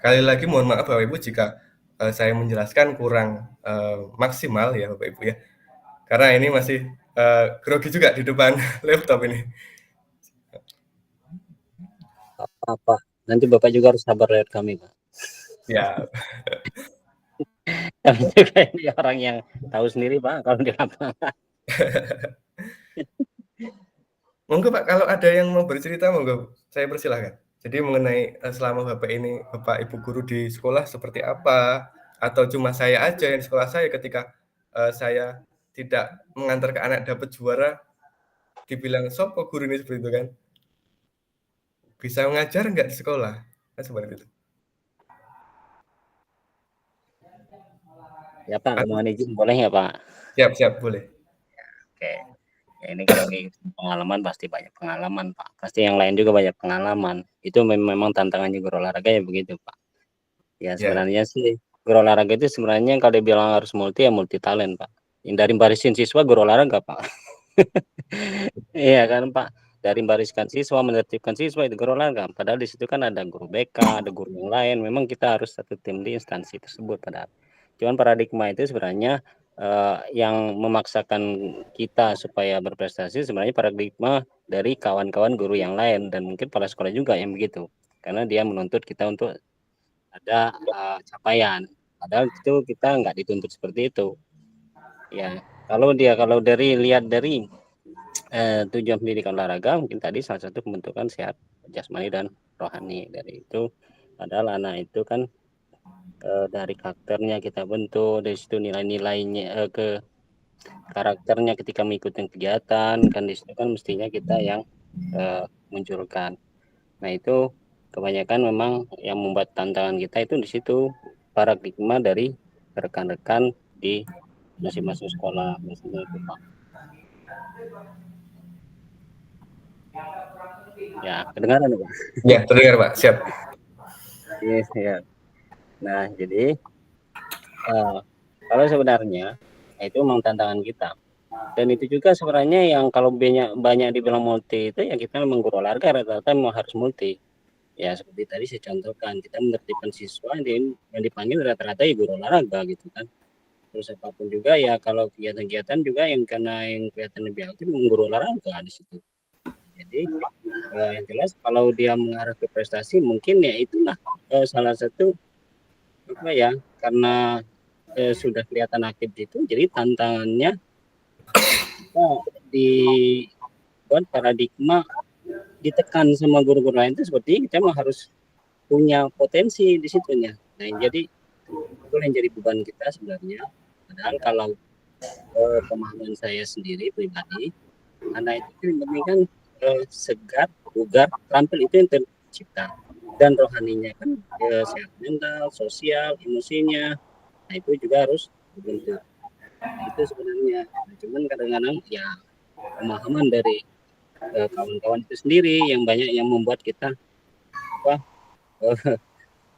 Kali lagi mohon maaf Bapak Ibu jika saya menjelaskan kurang maksimal ya Bapak Ibu ya. Karena ini masih grogi juga di depan laptop ini. Apa? Nanti Bapak juga harus sabar lihat kami, Pak. Ya. Kami juga ini orang yang tahu sendiri, Pak, kalau di lapangan. Monggo Pak, kalau ada yang mau bercerita, monggo saya persilahkan. Jadi mengenai selama Bapak Ibu guru di sekolah seperti apa, atau cuma saya aja yang di sekolah saya ketika saya tidak mengantar ke anak dapat juara, dibilang sopo guru ini seperti itu kan? Bisa mengajar nggak di sekolah? Kan seperti itu. Ya Pak, mohon izin boleh ya Pak? Siap, boleh. Oke. Ya, ini kalau pengalaman pasti banyak pengalaman Pak. Pasti yang lain juga banyak pengalaman. Itu memang tantangannya guru olahraga ya begitu Pak. Ya sebenarnya sih guru olahraga itu sebenarnya kalau dibilang harus multi ya multi talent Pak. Dari barisin siswa guru olahraga Pak. Iya kan Pak. Dari bariskan siswa, menertibkan siswa itu guru olahraga. Padahal di situ kan ada guru BK, ada guru yang lain. Memang kita harus satu tim di instansi tersebut padahal. Cuman paradigma itu sebenarnya yang memaksakan kita supaya berprestasi sebenarnya paradigma dari kawan-kawan guru yang lain dan mungkin kepala sekolah juga yang begitu. Karena dia menuntut kita untuk ada capaian. Padahal itu kita nggak dituntut seperti itu. Ya, kalau lihat dari tujuan pendidikan olahraga mungkin tadi salah satu pembentukan sehat jasmani dan rohani. Dari itu padahal anak itu kan dari karakternya kita bentuk, dari situ nilai-nilainya ke karakternya ketika mengikuti kegiatan kan di situ kan mestinya kita yang munculkan. Nah itu kebanyakan memang yang membuat tantangan kita itu di situ paradigma dari rekan-rekan di masing-masing sekolah misalnya itu Pak. Ya, kedengaran Pak? Ya, terdengar Pak, siap. Yes, ya. Nah, jadi kalau sebenarnya itu memang tantangan kita. Dan itu juga sebenarnya yang kalau banyak dibilang multi itu ya kita memang guru olahraga rata-rata memang harus multi. Ya seperti tadi saya contohkan, kita menertibkan siswa yang dipanggil rata-rata ya guru olahraga gitu kan. Terus apapun juga ya kalau kegiatan-kegiatan juga yang karena yang kelihatan lebih aktif guru olahraga di situ. Jadi yang jelas kalau dia mengarah ke prestasi mungkin ya itulah salah satu apa ya karena sudah kelihatan aktif itu jadi tantangannya kita dibuat paradigma ditekan sama guru-guru lain itu seperti kita memang harus punya potensi di situnya. Nah jadi itu yang jadi beban kita sebenarnya. Padahal kalau pemahaman saya sendiri pribadi, anak itu yang penting kan segar, bugar, terampil itu yang tercipta. Dan rohaninya kan sehat mental, sosial, emosinya. Nah itu juga harus dibentuk. Itu sebenarnya. Cuman kadang-kadang ya pemahaman dari kawan-kawan itu sendiri yang banyak yang membuat kita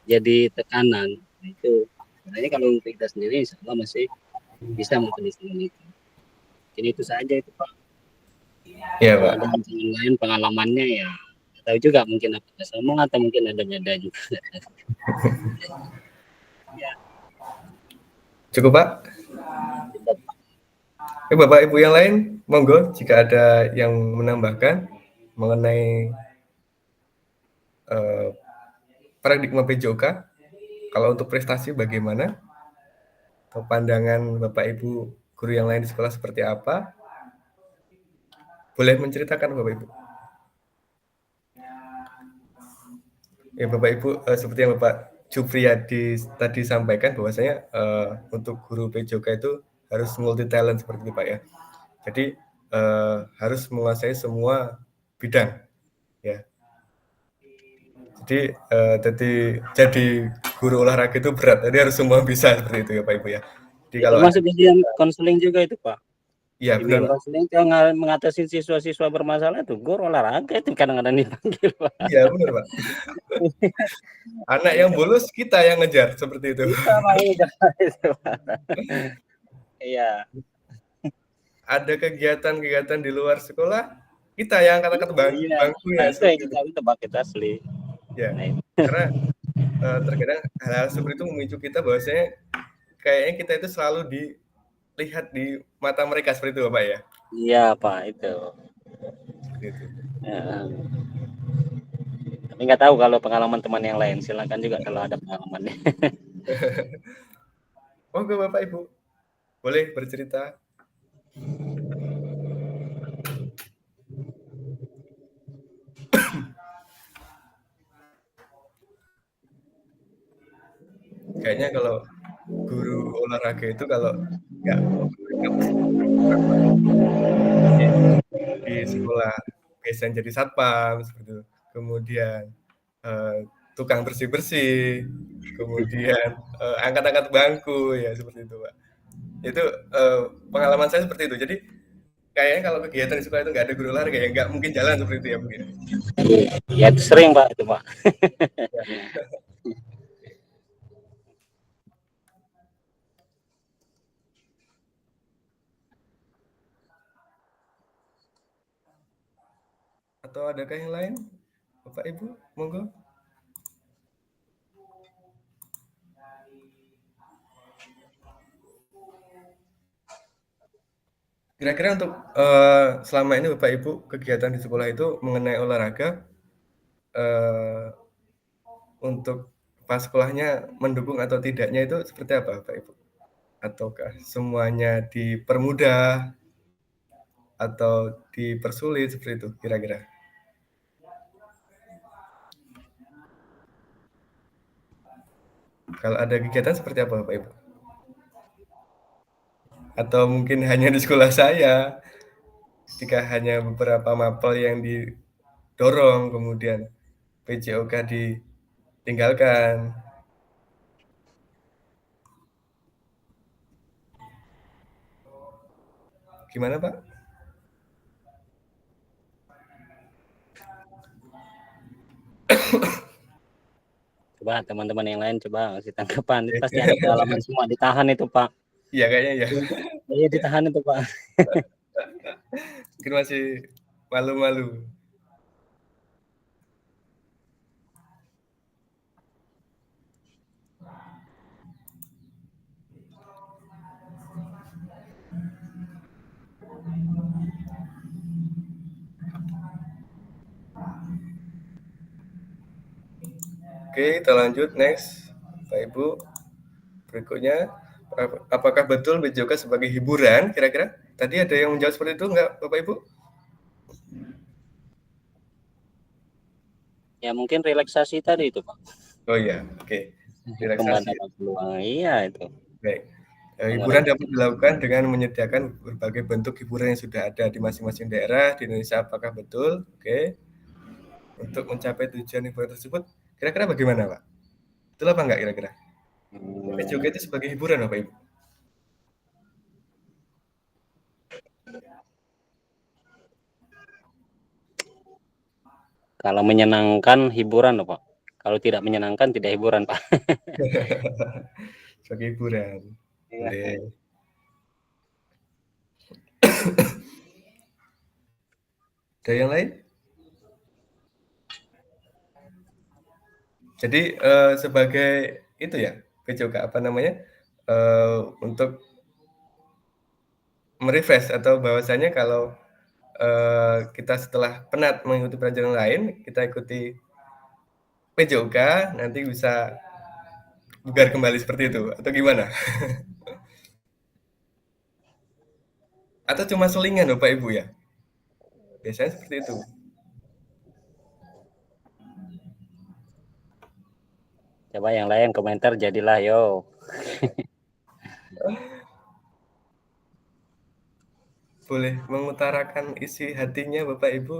jadi tekanan. Nah, itu sebenarnya kalau untuk kita sendiri insya Allah masih bisa mengkondisikan itu. Jadi itu saja itu Pak. Iya Pak. Ada yang lain pengalamannya ya tahu juga mungkin apa sama atau mungkin ada beda juga. Cukup Pak? Bapak Ibu yang lain, monggo jika ada yang menambahkan mengenai paradigma PJOK. Kalau untuk prestasi bagaimana? Atau pandangan Bapak Ibu guru yang lain di sekolah seperti apa? Boleh menceritakan Bapak Ibu? Ya Bapak Ibu, seperti yang Bapak Jupriyadi tadi sampaikan bahwasanya untuk guru PJOK itu harus multi talent seperti itu Pak ya. Jadi harus menguasai semua bidang ya. Jadi guru olahraga itu berat. Jadi harus semua bisa seperti itu ya Pak Ibu ya. Jadi Itu kalau masuk bagian konseling juga itu Pak. iya Bimbingan benar Pak. konseling itu mengatasi siswa-siswa bermasalah itu guru olahraga itu kadang-kadang dipanggil Pak. Iya benar Pak. Anak yang bolos kita yang ngejar seperti itu. Kita makanya itu Pak. Iya. Ada kegiatan-kegiatan di luar sekolah, kita yang angkat-angkat bangkunya. Nah, itu yang kita bucket asli. Ya, Nah, karena terkadang hal-hal seperti itu memicu kita bahwasanya kayaknya kita itu selalu dilihat di mata mereka seperti itu Bapak ya. iya Pak itu. Gitu. Ya. Tapi nggak tahu kalau pengalaman teman yang lain. Silakan juga kalau ada pengalamannya. Monggo Bapak Ibu, boleh bercerita. Kayaknya kalau guru olahraga itu kalau nggak di sekolah biasanya jadi satpam seperti itu. Kemudian tukang bersih-bersih, kemudian angkat-angkat bangku ya seperti itu Pak. Itu pengalaman saya seperti itu. Jadi kayaknya kalau kegiatan di sekolah itu nggak ada guru olahraga ya nggak mungkin jalan seperti itu ya mungkin. Ya itu sering Pak itu Pak. Atau adakah yang lain? Bapak Ibu, monggo. Kira-kira untuk selama ini Bapak Ibu kegiatan di sekolah itu mengenai olahraga untuk pas sekolahnya mendukung atau tidaknya itu seperti apa Bapak Ibu? Ataukah semuanya dipermudah atau dipersulit seperti itu kira-kira? Kalau ada kegiatan seperti apa Bapak Ibu? Atau mungkin hanya di sekolah saya, ketika hanya beberapa mapel yang didorong, kemudian PJOK ditinggalkan. Gimana Pak? Coba teman-teman yang lain coba kasih tanggapan. Pasti ada pengalaman semua ditahan itu Pak. Iya kayaknya ya. Iya ditahan itu Pak. Mungkin masih malu-malu. Oke, kita lanjut next, Pak Ibu. Berikutnya, apakah betul PJOK sebagai hiburan? Kira-kira tadi ada yang menjawab seperti itu nggak, Bapak Ibu? Ya mungkin relaksasi tadi itu Pak. Oh iya, oke. Relaksasi. Peluang, iya itu. Baik. Hiburan dapat dilakukan dengan menyediakan berbagai bentuk hiburan yang sudah ada di masing-masing daerah di Indonesia. Apakah betul? Oke. Untuk mencapai tujuan hiburan tersebut, kira-kira bagaimana, Pak? Betul apa enggak kira-kira? PJOK itu sebagai hiburan, Bapak Ibu? Kalau menyenangkan hiburan loh Pak. Kalau tidak menyenangkan tidak hiburan Pak. Sebagai hiburan. Boleh. Ada yang lain? Jadi sebagai itu ya PJOK apa namanya untuk merefresh atau bahwasanya kalau kita setelah penat mengikuti pelajaran lain, kita ikuti PJOK, nanti bisa bugar kembali seperti itu, atau gimana? Atau cuma selingan Bapak Ibu ya? Biasanya seperti itu. Coba yang lain komentar jadilah yo. Boleh mengutarakan isi hatinya Bapak Ibu.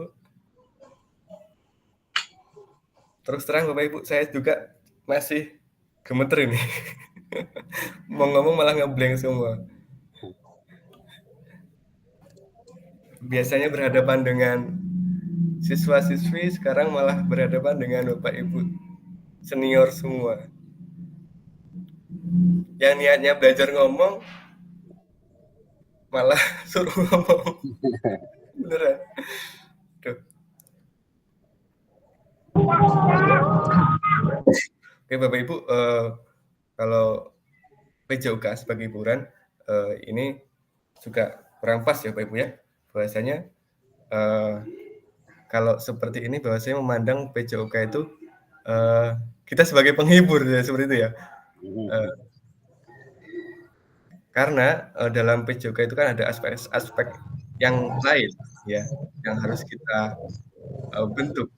Terus terang Bapak Ibu, saya juga masih gemeter ini. Mau ngomong malah ngeblank semua. Biasanya berhadapan dengan siswa-siswi, sekarang malah berhadapan dengan Bapak Ibu senior semua. Yang niatnya belajar ngomong, malah suruh ngomong. Beneran. Duh. Oke Bapak Ibu, kalau PJOK sebagai hiburan, ini juga kurang pas ya Bapak Ibu ya. Bahwasanya kalau seperti ini bahwasanya memandang PJOK itu kita sebagai penghibur ya, seperti itu ya. Karena dalam PJOK itu kan ada aspek-aspek yang lain ya, yang harus kita bentuk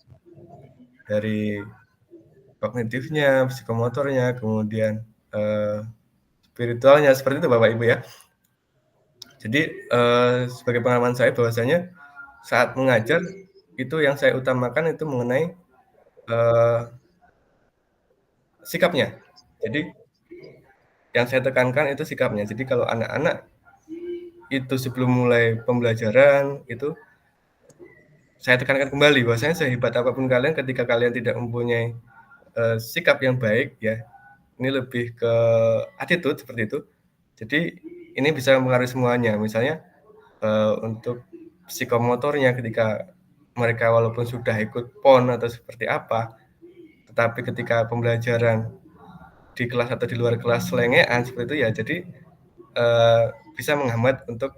dari kognitifnya, psikomotornya, kemudian spiritualnya, seperti itu Bapak Ibu ya. Jadi sebagai pengalaman saya bahwasanya saat mengajar itu yang saya utamakan itu mengenai sikapnya. Jadi yang saya tekankan itu sikapnya. Jadi kalau anak-anak itu sebelum mulai pembelajaran itu saya tekankan kembali bahwasanya sehebat apapun kalian ketika kalian tidak mempunyai sikap yang baik ya, ini lebih ke attitude seperti itu. Jadi ini bisa mempengaruhi semuanya. Misalnya untuk psikomotornya ketika mereka walaupun sudah ikut PON atau seperti apa, tetapi ketika pembelajaran di kelas atau di luar kelas selengean seperti itu ya, jadi bisa menghambat untuk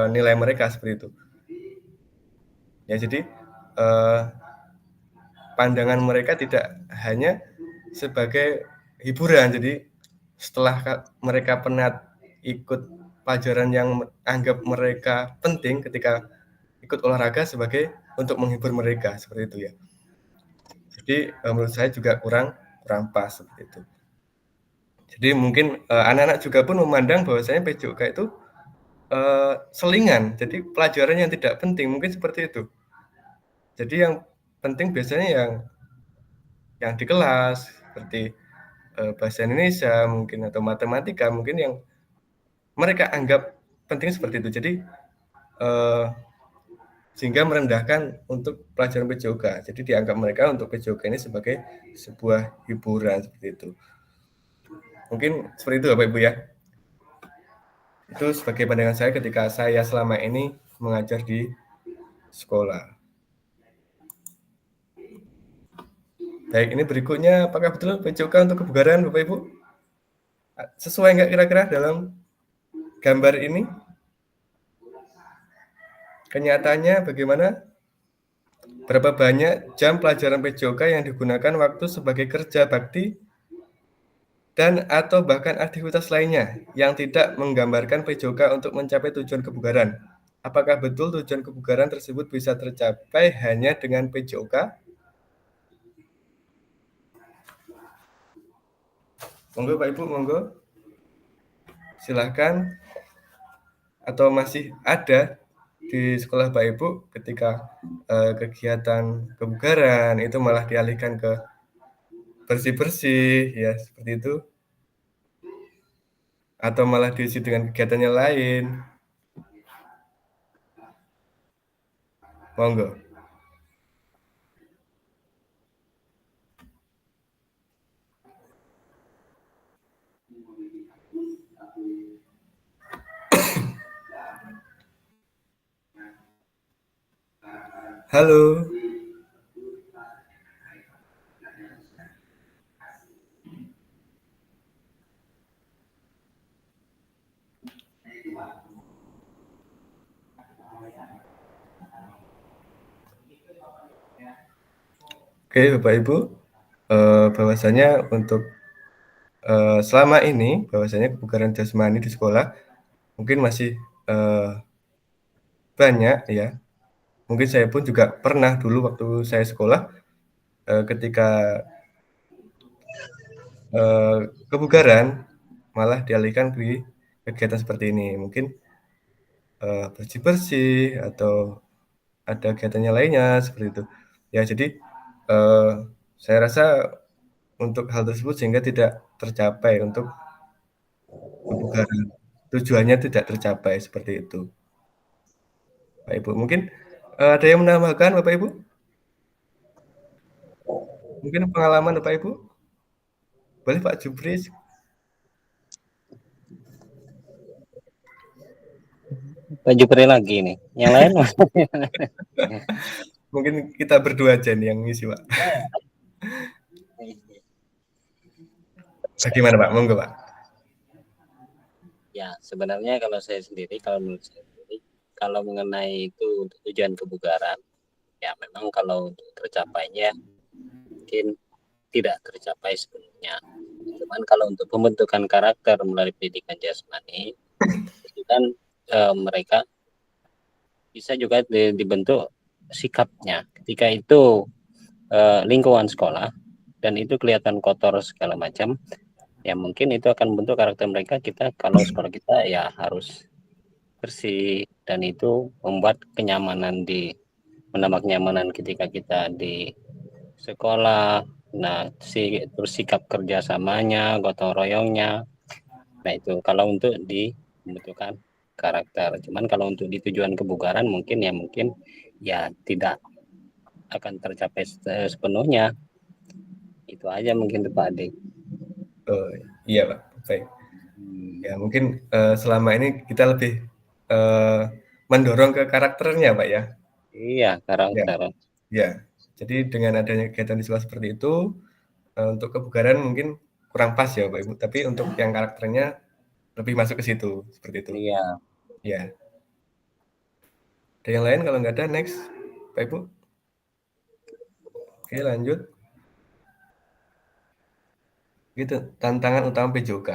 nilai mereka seperti itu. Ya jadi pandangan mereka tidak hanya sebagai hiburan. Jadi setelah mereka penat ikut pelajaran yang anggap mereka penting ketika ikut olahraga sebagai untuk menghibur mereka seperti itu ya. Jadi menurut saya juga kurang pas seperti itu. Jadi mungkin anak-anak juga pun memandang bahwasanya PJOK itu selingan. Jadi pelajaran yang tidak penting mungkin seperti itu. Jadi yang penting biasanya yang di kelas seperti bahasa Indonesia mungkin atau matematika mungkin yang mereka anggap penting seperti itu. Jadi sehingga merendahkan untuk pelajaran PJOK. Jadi dianggap mereka untuk PJOK ini sebagai sebuah hiburan seperti itu. Mungkin seperti itu Bapak Ibu ya. Itu sebagai pandangan saya ketika saya selama ini mengajar di sekolah. Baik, ini berikutnya apakah betul PJOK untuk kebugaran Bapak Ibu? Sesuai nggak kira-kira dalam gambar ini? Kenyataannya bagaimana? Berapa banyak jam pelajaran PJOK yang digunakan waktu sebagai kerja bakti dan atau bahkan aktivitas lainnya yang tidak menggambarkan PJOK untuk mencapai tujuan kebugaran? Apakah betul tujuan kebugaran tersebut bisa tercapai hanya dengan PJOK? Monggo Pak Ibu, monggo. Silahkan. Atau masih ada di sekolah Pak Ibu ketika kegiatan kebugaran itu malah dialihkan ke bersih-bersih ya seperti itu, atau malah diisi dengan kegiatan yang lain. Monggo. Halo. Oke, Bapak Ibu, bahwasanya untuk selama ini bahwasanya kebugaran jasmani di sekolah mungkin masih banyak ya. Mungkin saya pun juga pernah dulu waktu saya sekolah ketika kebugaran malah dialihkan ke kegiatan seperti ini. Mungkin bersih-bersih atau ada kegiatannya lainnya seperti itu. Ya, jadi saya rasa untuk hal tersebut sehingga tidak tercapai untuk kebugaran. Tujuannya tidak tercapai seperti itu. Pak Ibu, mungkin ada yang menambahkan Bapak Ibu? Mungkin pengalaman Bapak Ibu? Boleh Pak Jupri? Pak Jupri lagi nih. Yang lain Mungkin kita berdua aja nih yang ngisi Pak. Bagaimana Pak? Monggo Pak. Ya, sebenarnya kalau saya sendiri, kalau menurut saya sendiri, kalau mengenai itu untuk tujuan kebugaran, ya memang kalau untuk tercapainya mungkin tidak tercapai sepenuhnya. Cuman kalau untuk pembentukan karakter melalui pendidikan jasmani, itu kan mereka bisa juga dibentuk sikapnya. Ketika itu lingkungan sekolah dan itu kelihatan kotor segala macam, ya mungkin itu akan bentuk karakter mereka. Kita kalau sekolah kita ya harus bersih, dan itu membuat kenyamanan menambah kenyamanan ketika kita di sekolah. Nah, terus sikap kerjasamanya, gotong royongnya. Nah, itu kalau untuk membentukkan karakter. Cuman kalau untuk di tujuan kebugaran mungkin ya tidak akan tercapai sepenuhnya. Itu aja mungkin Pak Adik. Oh, iya Pak, baik. Ya mungkin selama ini kita lebih mendorong ke karakternya Pak ya. Iya, karakter. Ya, jadi dengan adanya kegiatan di sekolah seperti itu, untuk kebugaran mungkin kurang pas ya Pak Ibu, tapi untuk yang karakternya lebih masuk ke situ, seperti itu. Iya. Ya. Ada yang lain? Kalau nggak ada, next Pak Ibu. Oke, lanjut. Gitu, tantangan utama PJOK.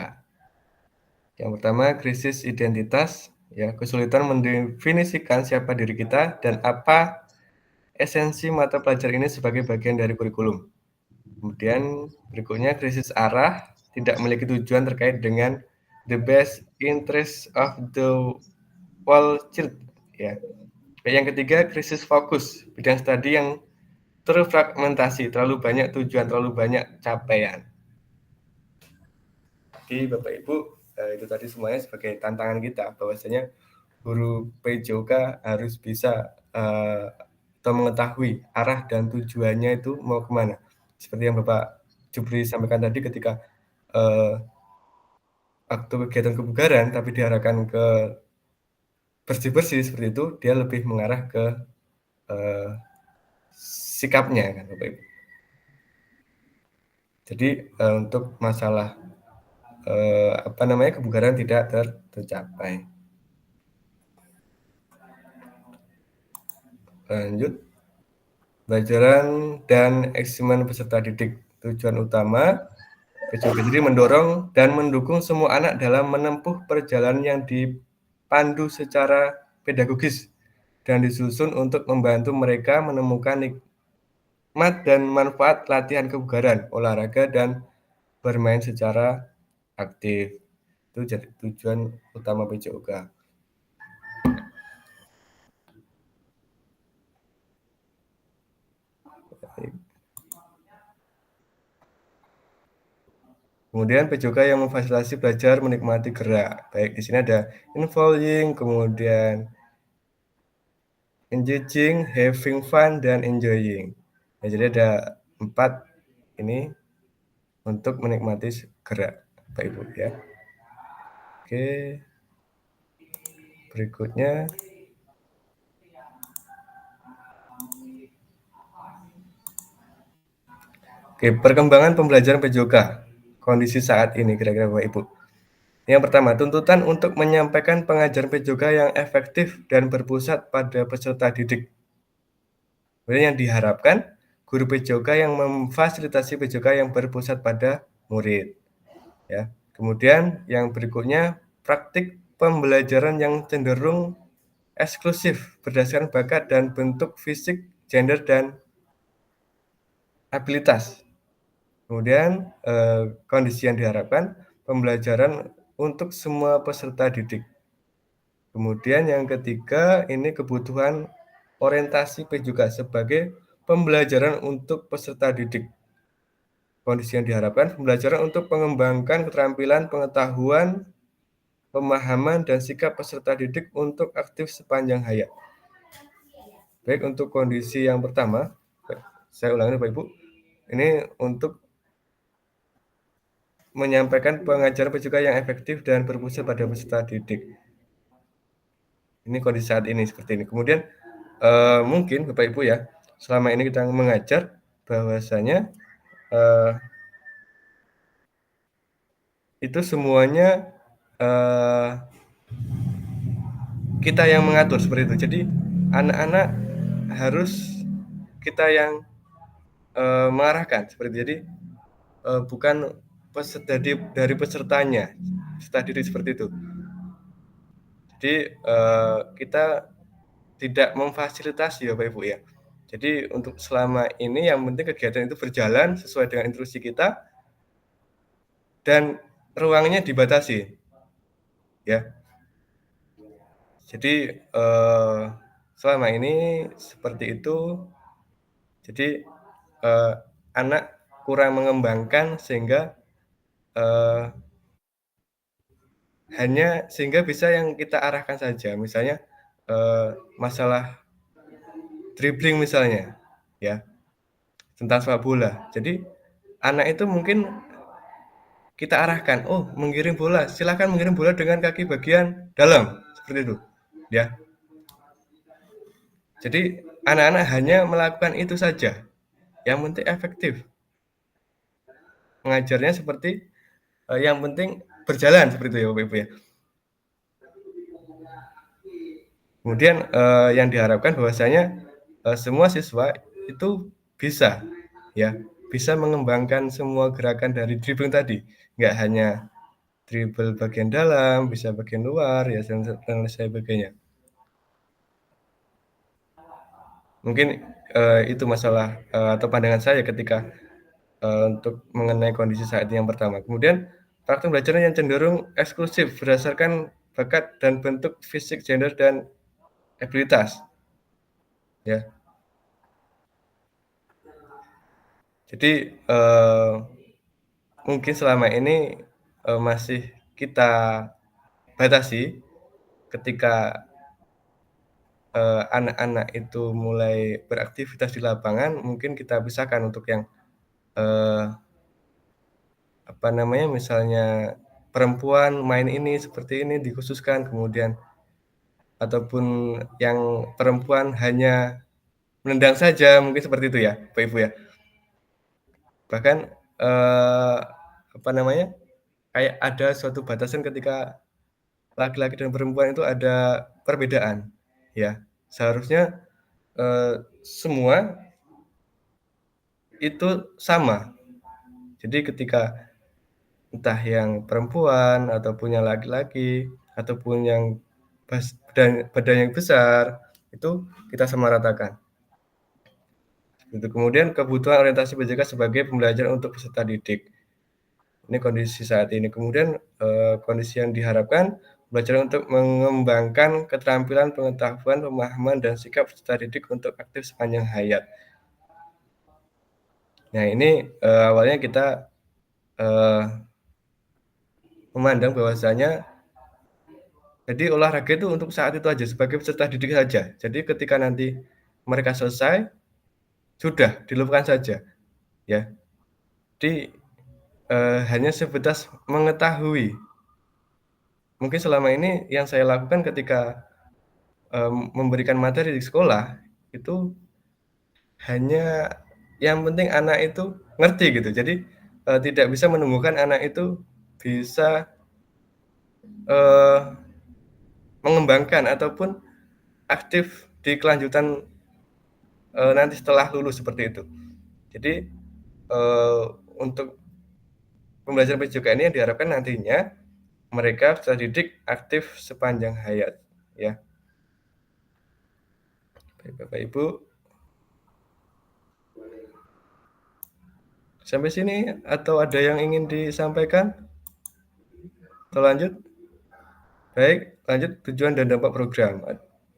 Yang pertama, krisis identitas, ya, kesulitan mendefinisikan siapa diri kita dan apa esensi mata pelajaran ini sebagai bagian dari kurikulum. Kemudian berikutnya krisis arah, tidak memiliki tujuan terkait dengan the best interest of the whole child. Ya. Yang ketiga krisis fokus, bidang studi yang terfragmentasi, terlalu banyak tujuan, terlalu banyak capaian. Jadi Bapak Ibu, itu tadi semuanya sebagai tantangan kita, bahwasanya guru PJOK harus bisa atau mengetahui arah dan tujuannya itu mau kemana. Seperti yang Bapak Jupri sampaikan tadi ketika waktu kegiatan kebugaran, tapi diarahkan ke bersih-bersih seperti itu, dia lebih mengarah ke sikapnya kan Bapak Ibu. Jadi untuk masalah kebugaran tidak tercapai. Lanjut, pelajaran dan eksimen peserta didik. Tujuan utama PJOK sendiri mendorong dan mendukung semua anak dalam menempuh perjalanan yang dipandu secara pedagogis dan disusun untuk membantu mereka menemukan nikmat dan manfaat latihan kebugaran, olahraga, dan bermain secara aktif. Itu jadi tujuan utama PJOK. Kemudian PJOK yang memfasilitasi belajar menikmati gerak. Baik, di sini ada involving, kemudian engaging, having fun, dan enjoying. Ya, jadi ada 4 ini untuk menikmati gerak, Bapak Ibu ya. Oke. Berikutnya. Oke, perkembangan pembelajaran PJOK. Kondisi saat ini kira-kira Bapak Ibu. Yang pertama, tuntutan untuk menyampaikan pengajaran PJOK yang efektif dan berpusat pada peserta didik. Kemudian yang diharapkan, guru PJOK yang memfasilitasi PJOK yang berpusat pada murid. Ya. Kemudian yang berikutnya, praktik pembelajaran yang cenderung eksklusif berdasarkan bakat dan bentuk fisik, gender, dan abilitas. Kemudian kondisi yang diharapkan, pembelajaran untuk semua peserta didik. Kemudian yang ketiga, ini kebutuhan orientasi PJOK sebagai pembelajaran untuk peserta didik. Kondisi yang diharapkan, pembelajaran untuk mengembangkan keterampilan, pengetahuan, pemahaman, dan sikap peserta didik untuk aktif sepanjang hayat. Baik, untuk kondisi yang pertama, saya ulangi Bapak Ibu, ini untuk menyampaikan pengajaran PJOK yang efektif dan berpusat pada peserta didik. Ini kondisi saat ini seperti ini. Kemudian mungkin Bapak Ibu ya, selama ini kita mengajar bahwasanya itu semuanya kita yang mengatur seperti itu. Jadi anak-anak harus kita yang mengarahkan seperti itu. Jadi bukan dari pesertanya, peserta didik seperti itu. Jadi kita tidak memfasilitasi ya Bapak Ibu ya. Jadi untuk selama ini yang penting kegiatan itu berjalan sesuai dengan instruksi kita dan ruangnya dibatasi. Ya. Jadi selama ini seperti itu. Jadi anak kurang mengembangkan sehingga hanya sehingga bisa yang kita arahkan saja. Misalnya masalah dribbling misalnya, ya, tentang sepak bola. Jadi anak itu mungkin kita arahkan, oh mengirim bola, silakan mengirim bola dengan kaki bagian dalam, seperti itu, ya. Jadi anak-anak hanya melakukan itu saja, yang penting efektif. Mengajarnya seperti yang penting berjalan seperti itu ya Bapak Ibu ya. Kemudian yang diharapkan bahwasanya semua siswa itu bisa mengembangkan semua gerakan dari dribbling tadi, nggak hanya dribble bagian dalam, bisa bagian luar ya dan sebagainya. Mungkin itu masalah atau pandangan saya ketika untuk mengenai kondisi saat ini yang pertama. Kemudian praktik belajar yang cenderung eksklusif berdasarkan bakat dan bentuk fisik, gender, dan abilitas. Ya. Jadi mungkin selama ini masih kita batasi ketika anak-anak itu mulai beraktivitas di lapangan, mungkin kita pisahkan untuk yang misalnya perempuan main ini seperti ini dikhususkan, kemudian ataupun yang perempuan hanya menendang saja, mungkin seperti itu ya, Bapak Ibu ya. Bahkan kayak ada suatu batasan ketika laki-laki dan perempuan itu ada perbedaan, ya. Seharusnya semua itu sama. Jadi ketika entah yang perempuan ataupun yang laki-laki ataupun yang badan yang besar itu kita samaratakan. Itu kemudian kebutuhan orientasi PJOK sebagai pembelajaran untuk peserta didik. Ini kondisi saat ini. Kemudian kondisi yang diharapkan belajar untuk mengembangkan keterampilan, pengetahuan, pemahaman, dan sikap peserta didik untuk aktif sepanjang hayat. Nah ini awalnya kita memandang bahwasanya jadi olahraga itu untuk saat itu aja sebagai peserta didik saja. Jadi ketika nanti mereka selesai sudah dilupakan saja, ya. Jadi hanya sebatas mengetahui. Mungkin selama ini yang saya lakukan ketika memberikan materi di sekolah itu hanya yang penting anak itu ngerti gitu. Jadi tidak bisa menemukan anak itu bisa mengembangkan ataupun aktif di kelanjutan nanti setelah lulus seperti itu. Jadi untuk pembelajaran PJOK ini yang diharapkan nantinya mereka bisa didik aktif sepanjang hayat, ya. Baik, Bapak Ibu, sampai sini atau ada yang ingin disampaikan? Atau lanjut? Baik, lanjut tujuan dan dampak program.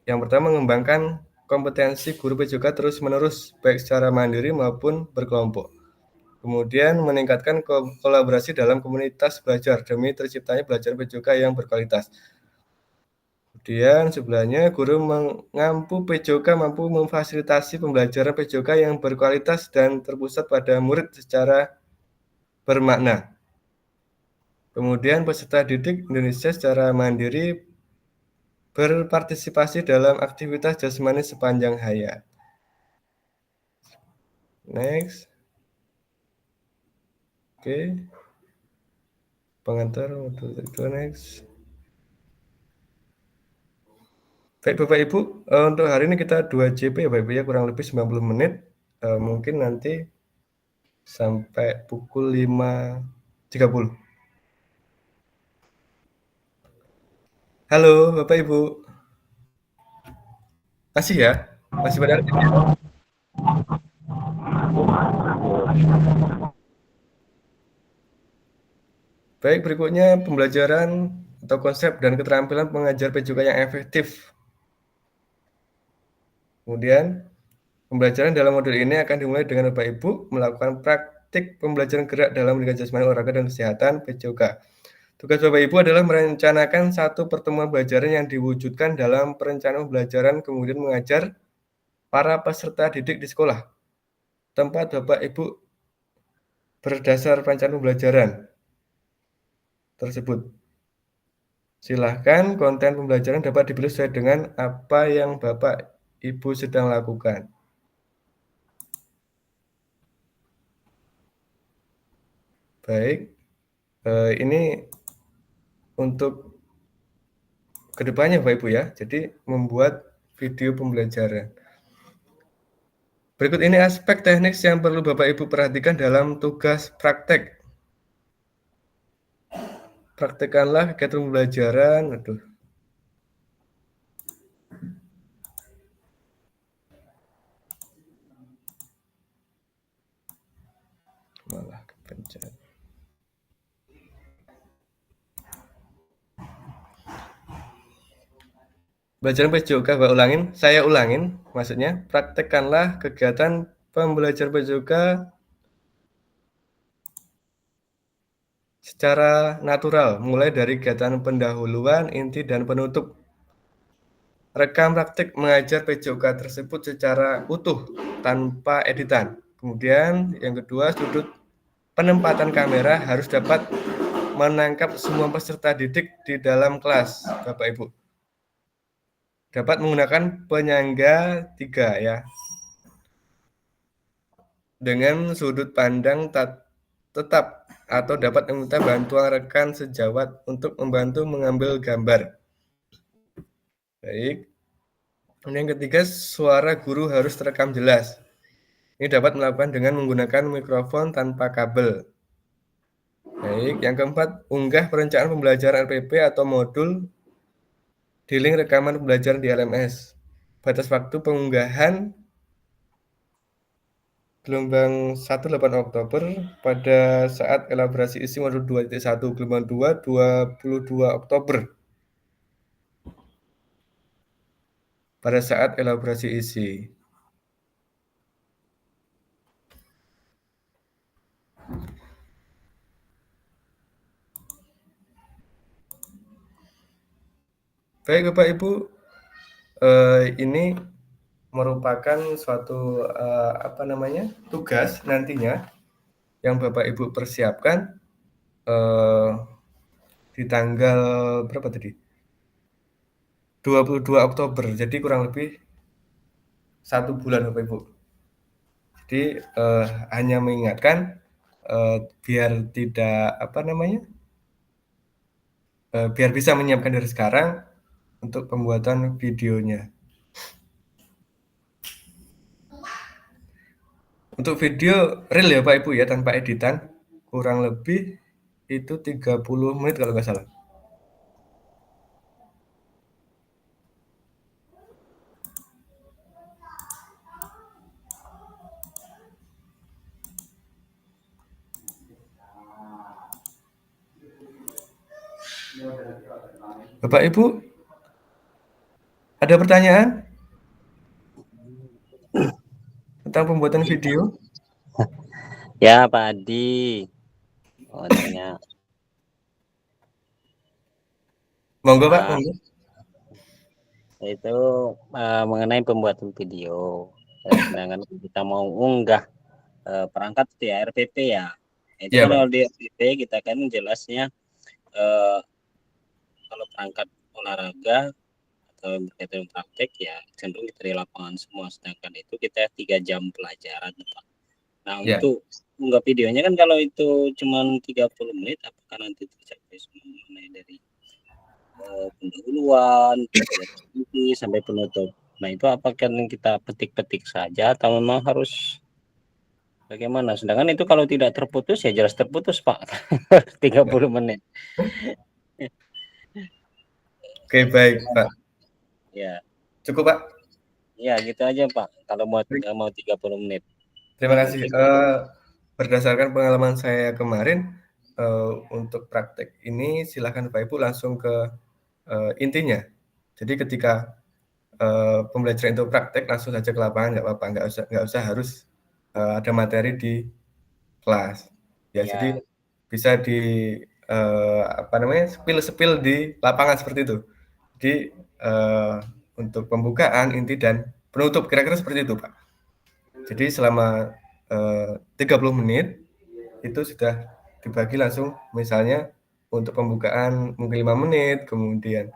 Yang pertama, mengembangkan kompetensi guru PJOK terus-menerus, baik secara mandiri maupun berkelompok. Kemudian, meningkatkan kolaborasi dalam komunitas belajar demi terciptanya belajar PJOK yang berkualitas. Kemudian, sebelahnya, guru mengampu PJOK mampu memfasilitasi pembelajaran PJOK yang berkualitas dan terpusat pada murid secara bermakna. Kemudian, peserta didik Indonesia secara mandiri berpartisipasi dalam aktivitas jasmani sepanjang hayat. Next. Oke. Pengantar next. Baik Bapak Ibu, untuk hari ini kita 2 JP ya Bapak Ibu ya, kurang lebih 90 menit. Mungkin nanti sampai pukul 5.30. Halo Bapak Ibu. Masih ya? Masih pada aktif ya? Baik, berikutnya pembelajaran atau konsep dan keterampilan pengajar PJOK yang efektif. Kemudian, pembelajaran dalam modul ini akan dimulai dengan Bapak Ibu melakukan praktik pembelajaran gerak dalam pendidikan jasmani, olahraga, dan kesehatan PJOK. Tugas Bapak Ibu adalah merencanakan satu pertemuan pembelajaran yang diwujudkan dalam perencanaan pembelajaran, kemudian mengajar para peserta didik di sekolah tempat Bapak Ibu berdasar perencanaan pembelajaran tersebut. Silahkan konten pembelajaran dapat dipilih sesuai dengan apa yang Bapak Ibu sedang lakukan. Baik, ini untuk kedepannya Bapak Ibu ya, jadi membuat video pembelajaran. Berikut ini aspek teknis yang perlu Bapak Ibu perhatikan dalam tugas praktek. Praktekkanlah kegiatan pembelajaran. Aduh. Malah kepencet. Pembelajaran PJOK, saya ulangin, maksudnya praktekkanlah kegiatan pembelajaran PJOK secara natural, mulai dari kegiatan pendahuluan, inti, dan penutup. Rekam praktik mengajar PJOK tersebut secara utuh, tanpa editan. Kemudian yang kedua, sudut penempatan kamera harus dapat menangkap semua peserta didik di dalam kelas, Bapak Ibu. Dapat menggunakan penyangga 3 ya. Dengan sudut pandang tetap atau dapat meminta bantuan rekan sejawat untuk membantu mengambil gambar. Baik. Yang ketiga, suara guru harus terekam jelas. Ini dapat melakukan dengan menggunakan mikrofon tanpa kabel. Baik, yang keempat, unggah perencanaan pembelajaran RPP atau modul di link rekaman pembelajaran di LMS. Batas waktu pengunggahan gelombang 1 8 Oktober pada saat elaborasi isi modul 2.1, gelombang 2 22 Oktober pada saat elaborasi isi. Baik Bapak Ibu, ini merupakan suatu tugas nantinya yang Bapak Ibu persiapkan di tanggal berapa tadi? 22 Oktober. Jadi kurang lebih 1 bulan Bapak Ibu. Jadi hanya mengingatkan biar tidak biar bisa menyiapkan dari sekarang untuk pembuatan videonya. Untuk video real ya Pak Ibu ya, tanpa editan, kurang lebih itu 30 menit kalau nggak salah. Bapak Ibu, ada pertanyaan tentang pembuatan video? Ya, Pak Adi. Oh, tanya. Monggo Pak, Ah, monggo. itu mengenai pembuatan video. Sedangkan kita mau unggah perangkat ya RPP ya. Itu Iya kan Pak. kalau di RPP kita kan jelasnya kalau perangkat olahraga atau berkaitan praktek ya cenderung kita di lapangan semua. Sedangkan itu kita 3 jam pelajaran, Pak. Nah, Ya. untuk unggah videonya kan kalau itu cuma 30 menit, apakah nanti tercapai semua mengenai dari pendahuluan, sampai penutup. Nah, itu apakah kita petik-petik saja atau memang harus bagaimana? Sedangkan itu kalau tidak terputus ya jelas terputus, Pak. 30 menit. Oke, baik Pak. Ya. Cukup Pak? Ya, gitu aja, Pak. Kalau mau 30 menit. Terima kasih. Berdasarkan pengalaman saya kemarin, untuk praktek ini silakan Bapak Ibu langsung ke intinya. Jadi ketika pembelajaran itu praktek langsung saja ke lapangan, nggak apa-apa, nggak usah harus ada materi di kelas. Ya, jadi bisa di spill di lapangan seperti itu. Jadi untuk pembukaan, inti dan penutup kira-kira seperti itu Pak. Jadi selama 30 menit itu sudah dibagi langsung, misalnya untuk pembukaan mungkin 5 menit, kemudian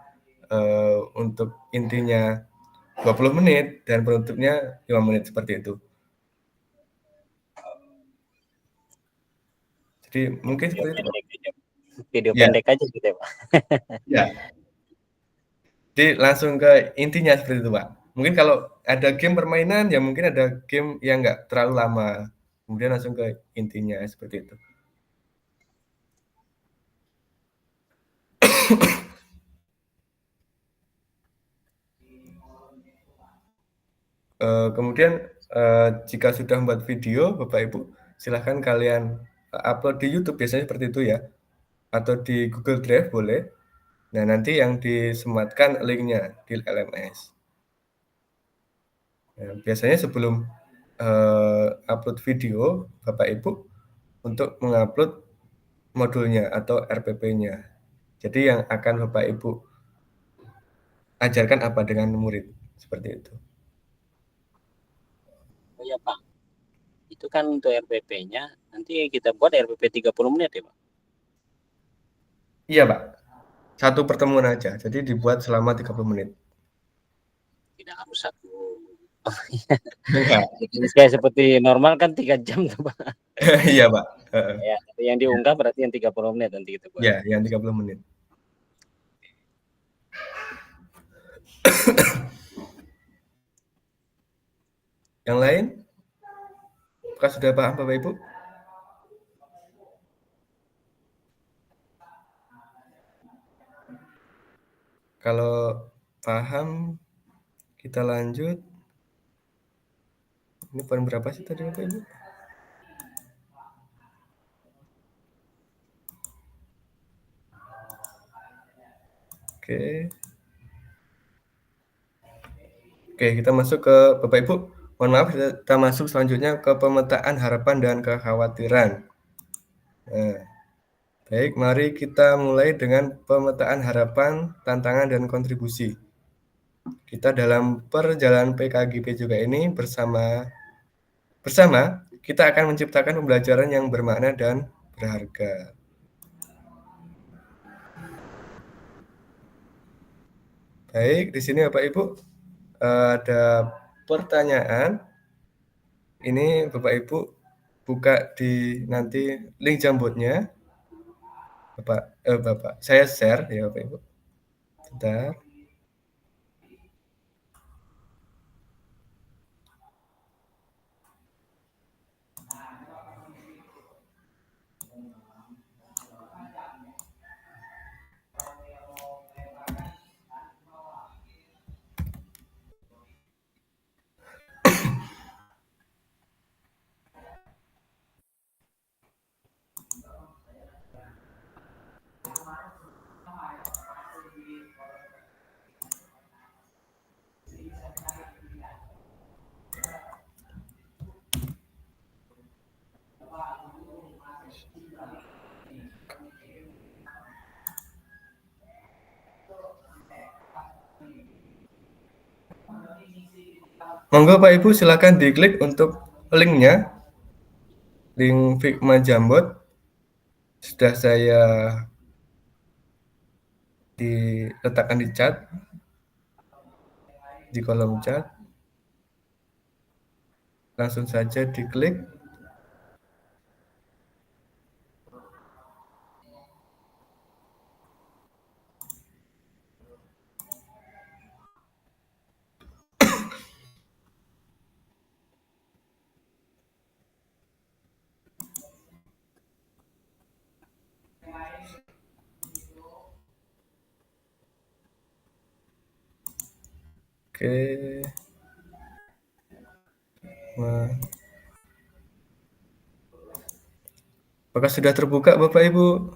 untuk intinya 20 menit dan penutupnya 5 menit seperti itu. Jadi mungkin seperti itu Pak. Video Ya. pendek aja gitu ya, Pak. Ya. Jadi langsung ke intinya seperti itu Pak. Mungkin kalau ada game permainan ya mungkin ada game yang nggak terlalu lama. Kemudian langsung ke intinya seperti itu. Kemudian jika sudah membuat video Bapak Ibu silahkan kalian upload di YouTube biasanya seperti itu ya, atau di Google Drive boleh. Nah nanti yang disematkan linknya di LMS. Nah, biasanya sebelum upload video Bapak Ibu untuk mengupload modulnya atau RPP-nya. Jadi yang akan Bapak Ibu ajarkan apa dengan murid seperti itu. Oh ya, Pak. Itu kan untuk RPP-nya nanti kita buat RPP 30 menit ya, Pak. Iya, Pak. Satu pertemuan aja. Jadi dibuat selama 30 menit. Tidak harus satu. Enggak. Kayak seperti normal kan 3 jam tuh, Pak. Iya, Pak. Ya, yang diunggah berarti yang 30 menit nanti kita buat. Ya, yang 30 menit. Yang lain? Apakah sudah paham Bapak Ibu? Kalau paham, kita lanjut. Ini poin berapa sih tadi Bapak Ibu? Oke. Oke, kita masuk ke Bapak Ibu. Mohon maaf, kita masuk selanjutnya ke pemetaan harapan dan kekhawatiran. Nah, baik, mari kita mulai dengan pemetaan harapan, tantangan, dan kontribusi. Kita dalam perjalanan PKGP juga ini bersama kita akan menciptakan pembelajaran yang bermakna dan berharga. Baik, di sini Bapak Ibu ada pertanyaan. Ini Bapak Ibu buka di nanti link Jamboardnya. Bapak Bapak. Saya share ya Bapak Ibu. Bentar. Monggo Pak Ibu silakan diklik untuk linknya, link Figma Jambot. Sudah saya diletakkan di chat, di kolom chat. Langsung saja diklik. Oke. Nah. Apakah sudah terbuka Bapak Ibu?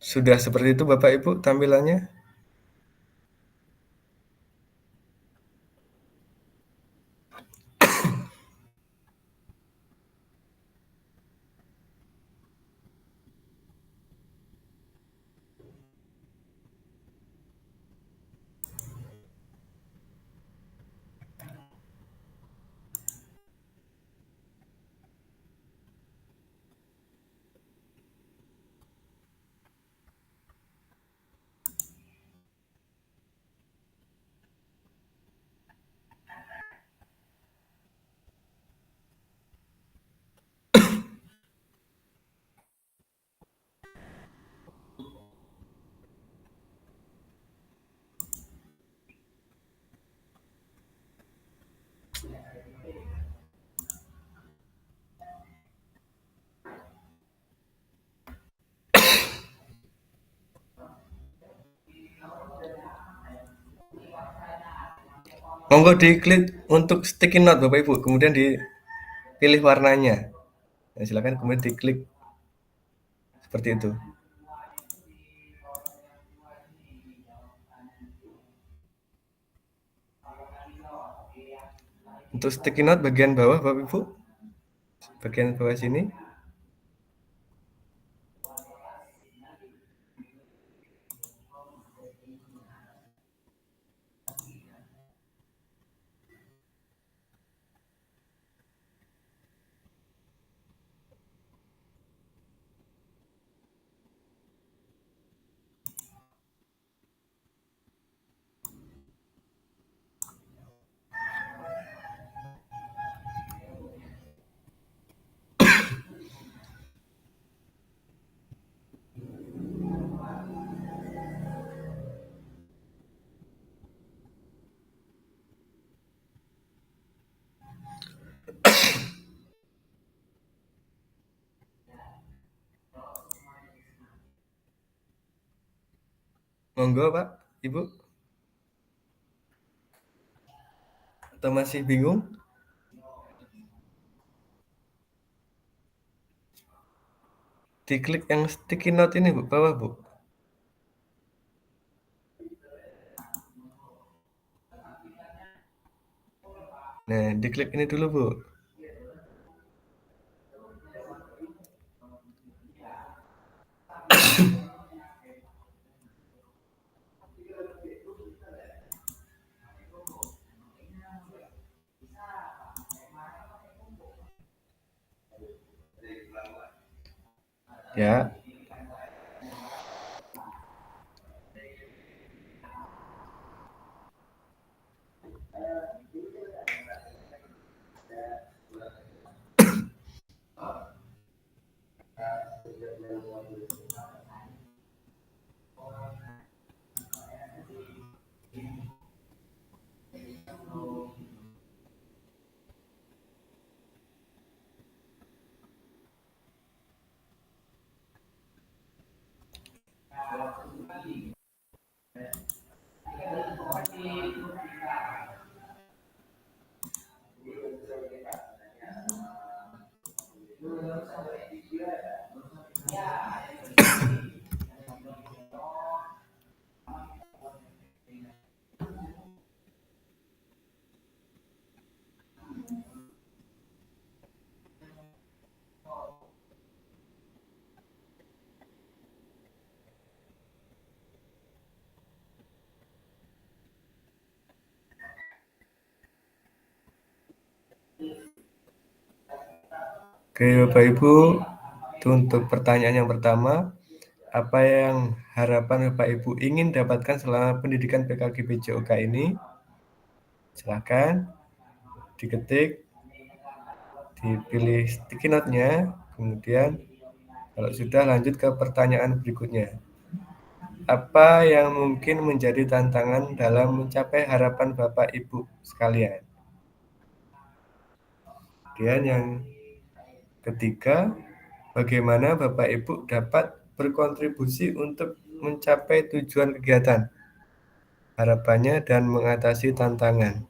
Sudah seperti itu Bapak Ibu tampilannya? Monggo diklik untuk sticky note Bapak Ibu, kemudian dipilih warnanya. Nah, silakan kemudian diklik seperti itu. Untuk sticky note bagian bawah Bapak Ibu, bagian bawah sini. Monggo Pak, Ibu. Atau masih bingung? Diklik yang sticky note ini Bu, bawah Bu. Nah, diklik ini dulu Bu. Ya. Oke, Bapak Ibu, itu untuk pertanyaan yang pertama. Apa yang harapan Bapak Ibu ingin dapatkan selama pendidikan PKG PJOK ini? Silakan diketik, dipilih sticky note-nya, kemudian kalau sudah lanjut ke pertanyaan berikutnya. Apa yang mungkin menjadi tantangan dalam mencapai harapan Bapak Ibu sekalian? Kemudian yang ketiga, bagaimana Bapak Ibu dapat berkontribusi untuk mencapai tujuan kegiatan, harapannya, dan mengatasi tantangan?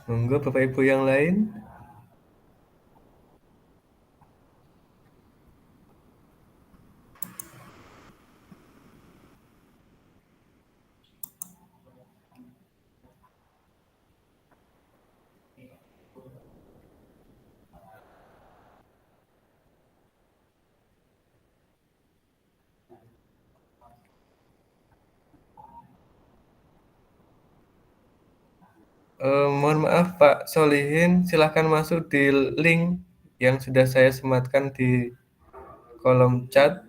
Monggo Bapak Ibu yang lain. Mohon maaf Pak Solihin, silahkan masuk di link yang sudah saya sematkan di kolom chat.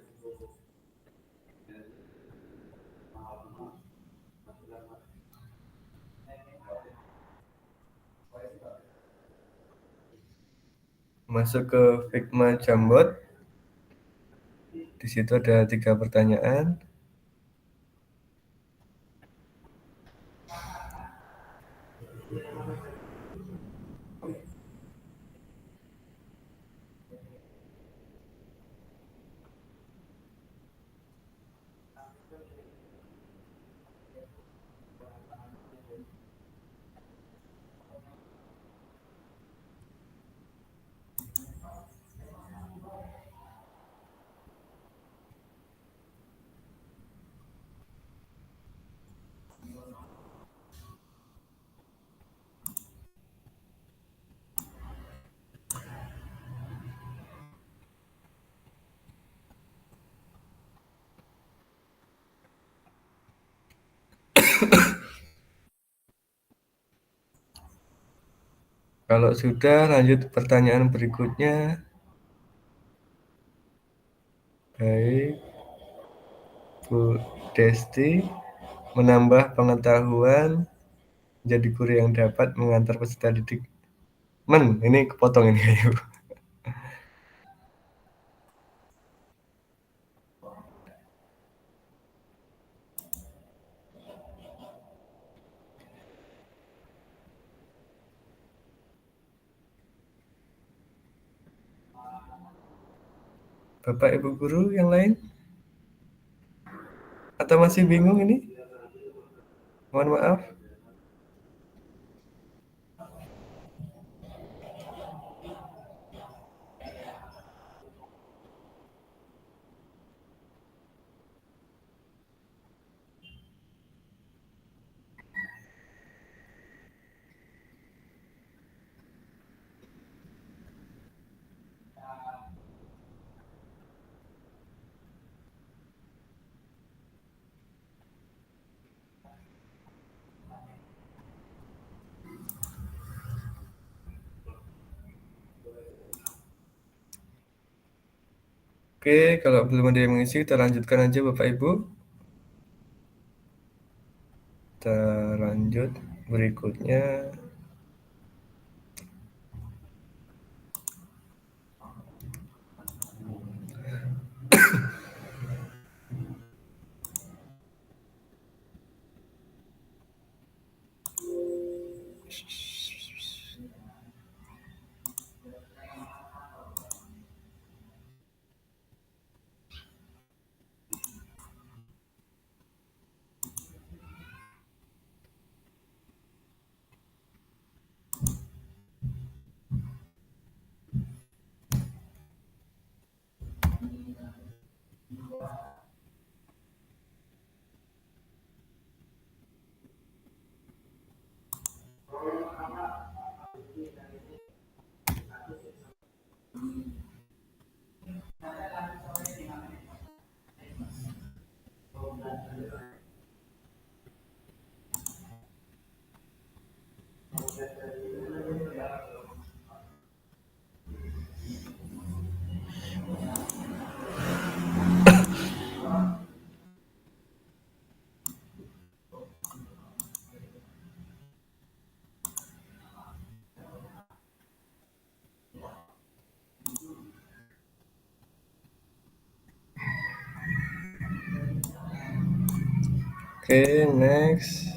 Masuk ke Figma Jambot. Di situ ada 3 pertanyaan. Kalau sudah, lanjut pertanyaan berikutnya. Baik, Bu Desti, menambah pengetahuan menjadi guru yang dapat mengantar peserta didik. Ini kepotong ini, ayo. Bapak Ibu guru yang lain? Atau masih bingung ini? Mohon maaf. Oke, kalau belum ada yang mengisi, kita lanjutkan aja Bapak Ibu. Kita lanjut berikutnya. Oke, next.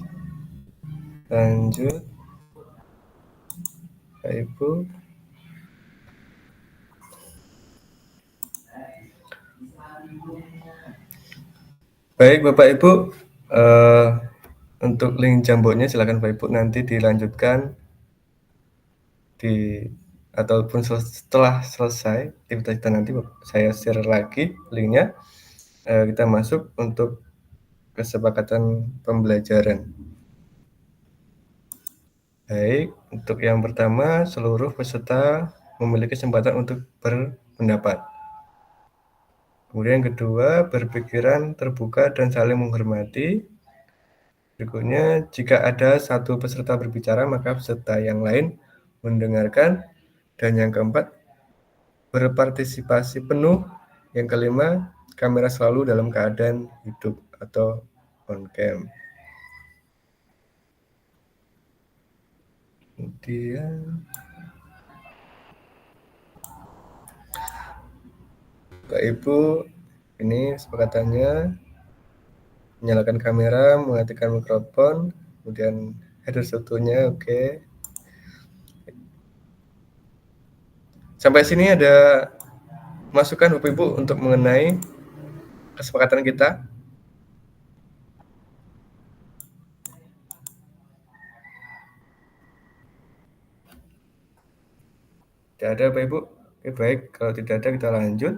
Lanjut. Bapak Ibu. Baik, Bapak Ibu. Untuk link jambotnya silakan Bapak Ibu nanti dilanjutkan ataupun setelah selesai aktivitas kita nanti saya share lagi linknya. Kita masuk untuk kesepakatan pembelajaran. Baik, untuk yang pertama, seluruh peserta memiliki kesempatan untuk berpendapat. Kemudian yang kedua, berpikiran terbuka dan saling menghormati. Berikutnya, jika ada satu peserta berbicara, maka peserta yang lain mendengarkan. Dan yang keempat, berpartisipasi penuh. Yang kelima, kamera selalu dalam keadaan hidup atau on cam. Kemudian Bapak Ibu, ini kesepakatannya menyalakan kamera, mematikan mikrofon, kemudian header satunya, oke. Sampai sini ada masukan Bapak Ibu untuk mengenai kesepakatan kita? Tidak ada Bapak Ibu? Oke, baik, kalau tidak ada kita lanjut.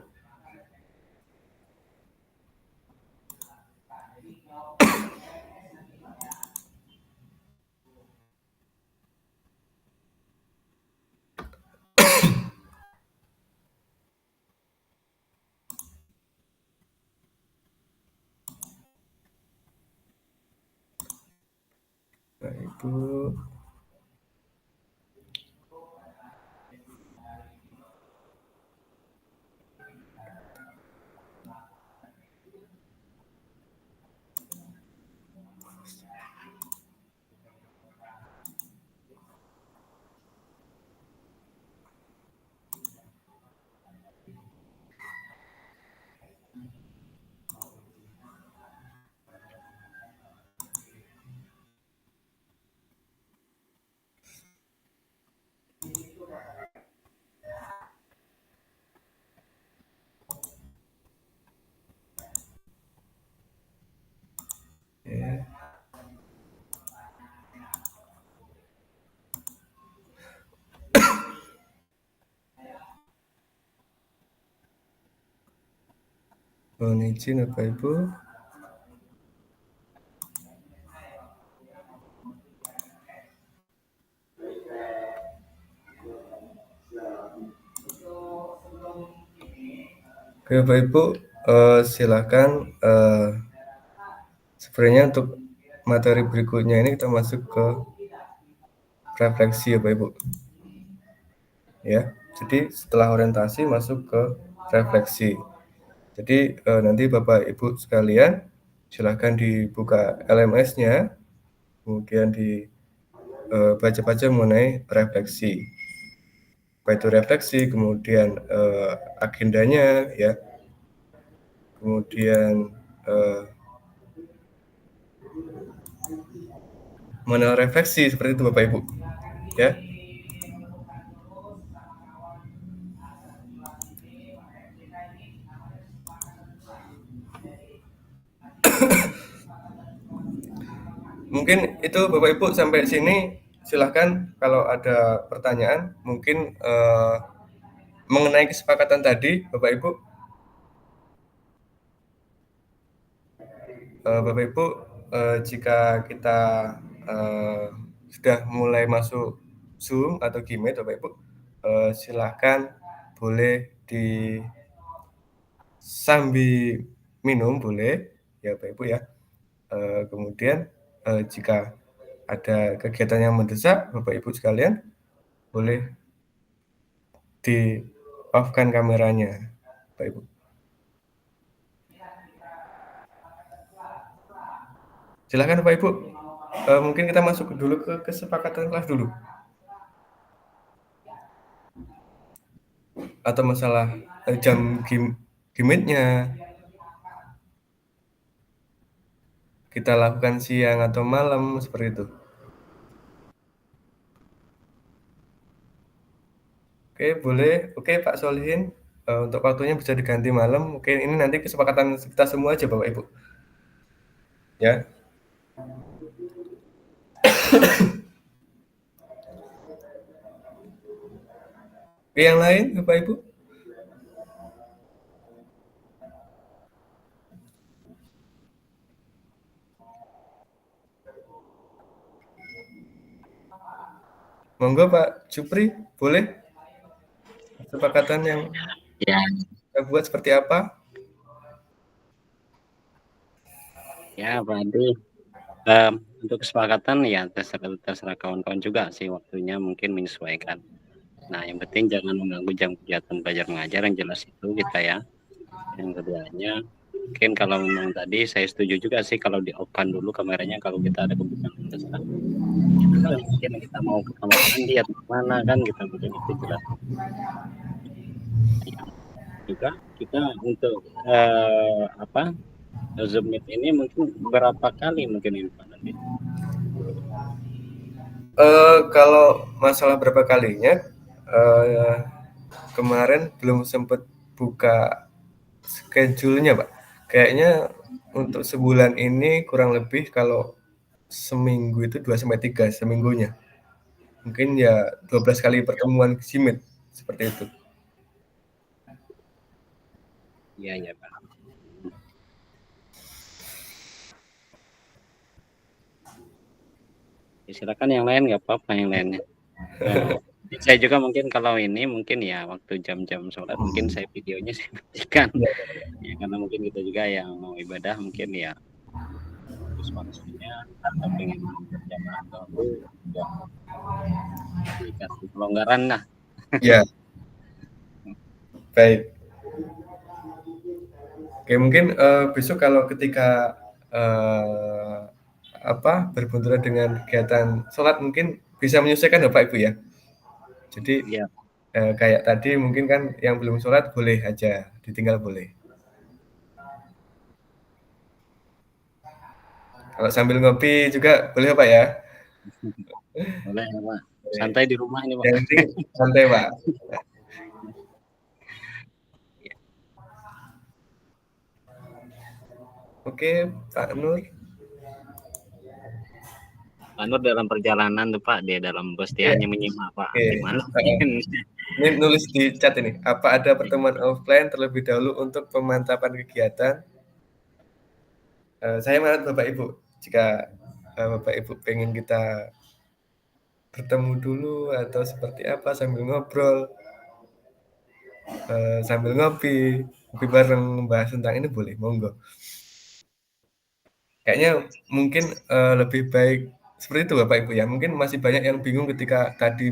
Ibu. Ya. Mohon izin Bapak Ibu. Oke Bapak Ibu, silakan sebenarnya untuk materi berikutnya ini kita masuk ke refleksi ya Bapak Ibu. Ya, jadi setelah orientasi masuk ke refleksi. Jadi nanti Bapak Ibu sekalian silakan dibuka LMS-nya, kemudian dibaca-baca mengenai refleksi. Apa itu refleksi, kemudian agendanya ya, kemudian mengenai refleksi seperti itu Bapak Ibu ya. Mungkin itu Bapak Ibu sampai sini, silahkan kalau ada pertanyaan mungkin mengenai kesepakatan tadi Bapak Ibu. Bapak Ibu, jika kita sudah mulai masuk Zoom atau Gmeet Bapak Ibu, silahkan boleh sambil minum boleh ya Bapak Ibu ya. Kemudian jika ada kegiatan yang mendesak Bapak Ibu sekalian boleh di off-kan kameranya Bapak Ibu. Silakan Bapak Ibu, mungkin kita masuk dulu ke kesepakatan kelas dulu. Atau masalah jam Gmeet-nya kita lakukan siang atau malam seperti itu. Oke, boleh. Oke, Pak Solihin, untuk waktunya bisa diganti malam. Mungkin ini nanti kesepakatan kita semua aja, Bapak Ibu. Ya. Oke, yang lain, Bapak Ibu? Monggo Pak Jupri, boleh? Kesepakatan yang Ya, kita buat seperti apa? ya Pak Adi. Untuk kesepakatan ya terserah kawan-kawan juga sih waktunya mungkin menyesuaikan. Nah, yang penting jangan mengganggu jam kegiatan belajar mengajar yang jelas itu kita ya. Yang keduanya mungkin kalau memang tadi saya setuju juga sih kalau di off-kan dulu kameranya kalau kita ada kebutuhan mendesak. Mungkin kita mau ke kamar mandi atau mana kan kita mungkin itu jelas. Ya, juga kita untuk Zoom Meet ini mungkin berapa kali mungkin ini Pak nanti? Kalau masalah berapa kalinya, kemarin belum sempat buka schedule-nya, Pak. Kayaknya untuk sebulan ini kurang lebih kalau seminggu itu 2-3 seminggunya. Mungkin ya 12 kali pertemuan Gmeet seperti itu. Iya Pak. Ya, silakan yang lain nggak apa-apa yang lainnya. Saya juga mungkin kalau ini mungkin ya waktu jam-jam sholat mungkin saya videonya saya matikan ya karena mungkin kita juga yang mau ibadah mungkin ya terus maksudnya atau pengen berjamaah dulu ya dikasih pelonggaran lah. Ya, baik. Oke, mungkin besok kalau ketika berbenturan dengan kegiatan sholat mungkin bisa menyesuaikan Bapak Ibu ya. Jadi Ya, kayak tadi mungkin kan yang belum sholat boleh aja, ditinggal boleh. Kalau sambil ngopi juga boleh Pak ya? boleh ya Pak. Santai di rumah ini Pak. Yang penting santai Pak. Oke, Pak Nur. Pak Nur dalam perjalanan tuh Pak, dia dalam bus dia hanya menyimak Pak. Oke. Gimana? Ini nulis di chat ini. Apa ada pertemuan offline terlebih dahulu untuk pemantapan kegiatan? Saya menurut Bapak Ibu, jika Bapak Ibu pengen kita bertemu dulu atau seperti apa sambil ngobrol, sambil ngopi bareng membahas tentang ini boleh, monggo. Kayaknya mungkin lebih baik seperti itu Bapak Ibu ya. Mungkin masih banyak yang bingung ketika tadi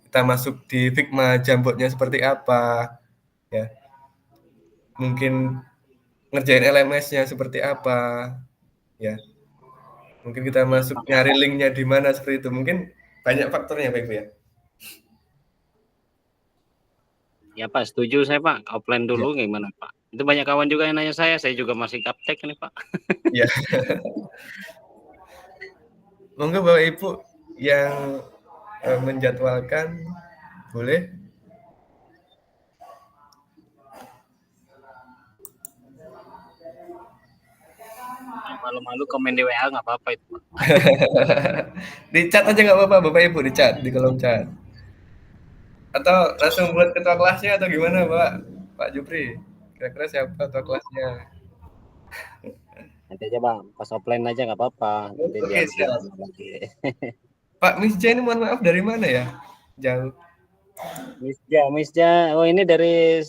kita masuk di Figma Jambotnya seperti apa, ya. Mungkin ngerjain LMS-nya seperti apa, ya. Mungkin kita masuk nyari link-nya di mana seperti itu. Mungkin banyak faktornya Pak Ibu ya. Ya Pak, setuju saya Pak. Offline dulu gimana Pak? Itu banyak kawan juga yang nanya saya juga masih gaptek ini Pak. Iya. Monggo Bapak Ibu yang menjadwalkan boleh. Yang malu-malu komen di WA nggak apa-apa itu Pak. Di chat aja nggak apa-apa Bapak Ibu, di chat, di kolom chat. Atau langsung buat ketua kelasnya atau gimana Pak Jupri? Kira-kira siapa ketua kelasnya? Nanti aja Bang, pas offline aja nggak apa-apa. Nanti Oke, biar siap. lagi. Pak Misja ini mohon maaf dari mana ya? Jauh. Misja. Oh ini dari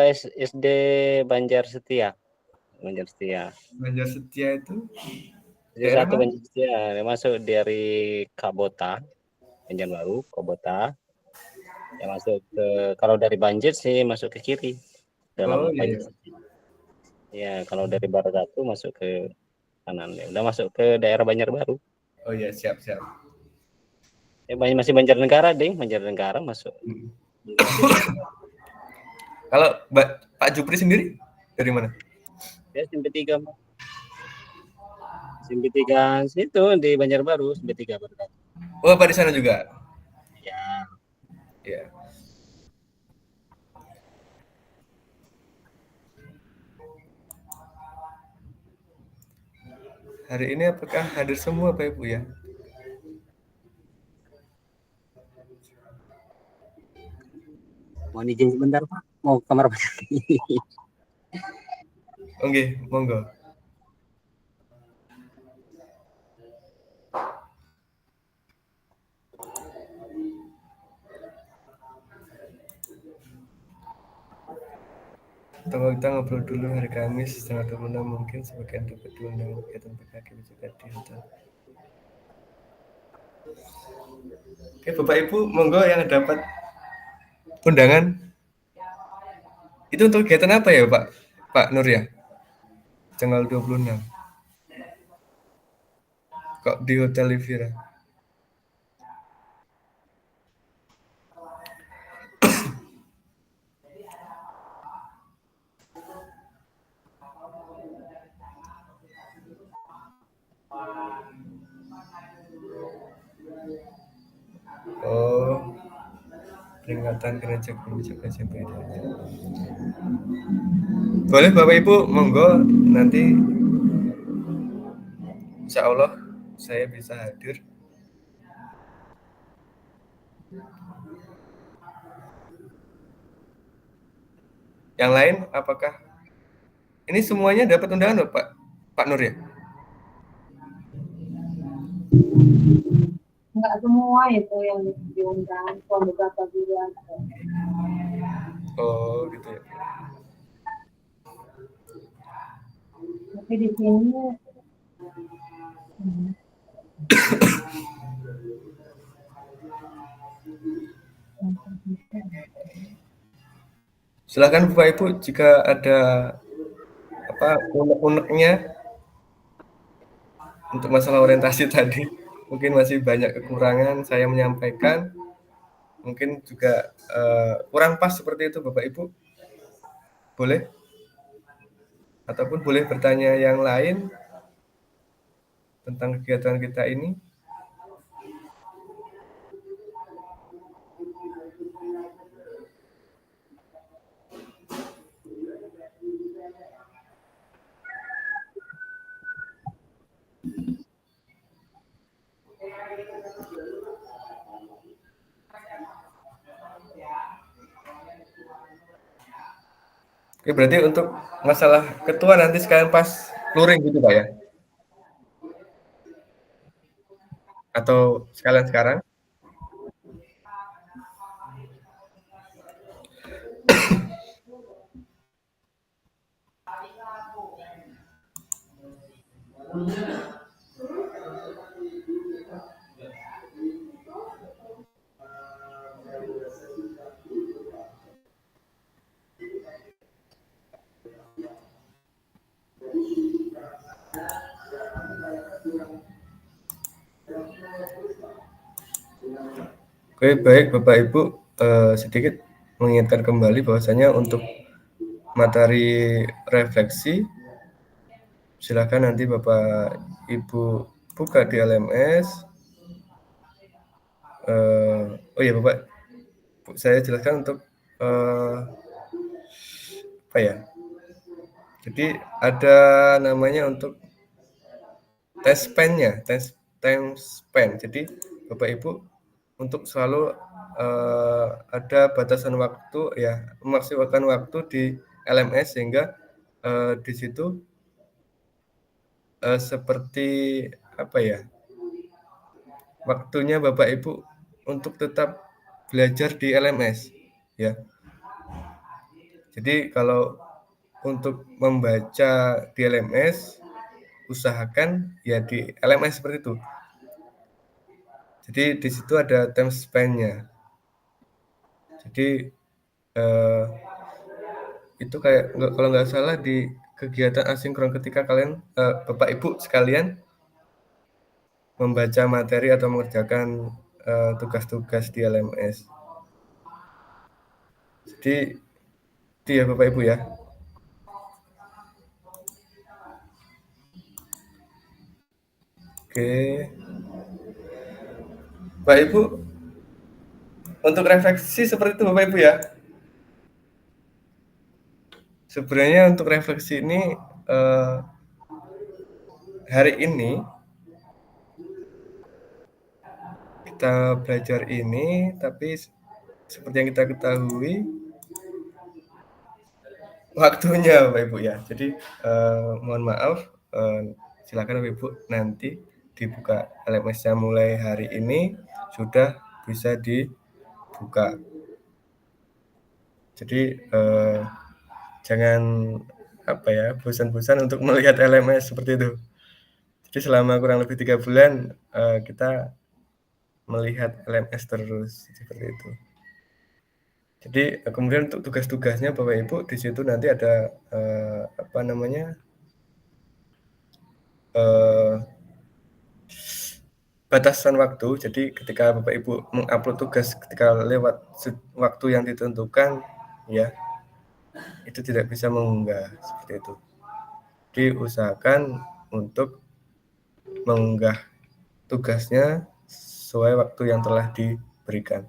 SD Banjar Setia. Banjar Setia. Banjar Setia itu Jadi satu Banjar Setia. Dia masuk dari Kabota, Banjarbaru, Kabota. Yang masuk ke kalau dari Banjir sih masuk ke kiri dalam Banjir. Ya kalau dari Barat Satu masuk ke kanan. Ya, udah masuk ke daerah Banjarbaru. Oh iya, siap. Ya masih Banjarnegara deh, Banjarnegara masuk. Kalau Pak Jupri sendiri dari mana? Ya SMP 3 Pak. SMP 3 situ di Banjarbaru, SMP 3 Barat Satu. Oh, Pak di sana juga. Ya. Hari ini apakah hadir semua Pak Ibu ya? Mau izin sebentar Pak, mau kamar mandi. Oke, monggo. Atau kita ngobrol dulu hari Kamis tanggal 26 mungkin sebagian dapat diundang kegiatan PKK juga di hotel. Oke, Bapak Ibu, monggo yang dapat undangan. Itu untuk kegiatan apa ya, Pak Nur ya? Tanggal 26. Kok di Hotel Livira? Oh, peringatan gereja SMP. Boleh Bapak Ibu, monggo nanti insya Allah saya bisa hadir. Yang lain apakah ini semuanya dapat undangan Pak Nur ya? Enggak semua itu yang diundang, cuma beberapa bulan. Oh gitu ya. Tapi Di sini. Silakan Bapak Ibu jika ada unek-uneknya untuk masalah orientasi tadi. Mungkin masih banyak kekurangan saya menyampaikan. Mungkin juga kurang pas seperti itu Bapak Ibu. Boleh? Ataupun boleh bertanya yang lain tentang kegiatan kita ini. Oke, berarti untuk masalah ketua nanti sekalian pas luring gitu Pak ya? Atau sekalian sekarang? Oke, baik Bapak Ibu, sedikit mengingatkan kembali bahwasanya untuk materi refleksi silakan nanti Bapak Ibu buka di LMS. Oh ya Bapak, saya jelaskan untuk apa ya? Jadi ada namanya untuk tes pen-nya, tes time span. Jadi Bapak Ibu untuk selalu ada batasan waktu ya, memaksimalkan waktu di LMS sehingga di situ seperti apa ya, waktunya Bapak Ibu untuk tetap belajar di LMS ya. Jadi kalau untuk membaca di LMS usahakan ya di LMS seperti itu. Jadi di situ ada time span-nya. Jadi itu kayak kalau nggak salah di kegiatan asinkron ketika kalian Bapak Ibu sekalian membaca materi atau mengerjakan tugas-tugas di LMS. Jadi itu ya Bapak Ibu ya. Oke. Bapak Ibu, untuk refleksi seperti itu Bapak Ibu ya. Sebenarnya untuk refleksi ini hari ini kita belajar ini, tapi seperti yang kita ketahui waktunya Bapak Ibu ya. Jadi mohon maaf, silakan Bapak Ibu nanti dibuka LMS-nya mulai hari ini sudah bisa dibuka. Jadi jangan apa ya, bosan-bosan untuk melihat LMS seperti itu. Jadi selama kurang lebih 3 bulan kita melihat LMS terus seperti itu. Jadi kemudian untuk tugas-tugasnya Bapak Ibu di situ nanti ada apa namanya batasan waktu. Jadi ketika Bapak Ibu mengupload tugas ketika lewat waktu yang ditentukan ya itu tidak bisa mengunggah seperti itu. Jadi usahakan untuk mengunggah tugasnya sesuai waktu yang telah diberikan.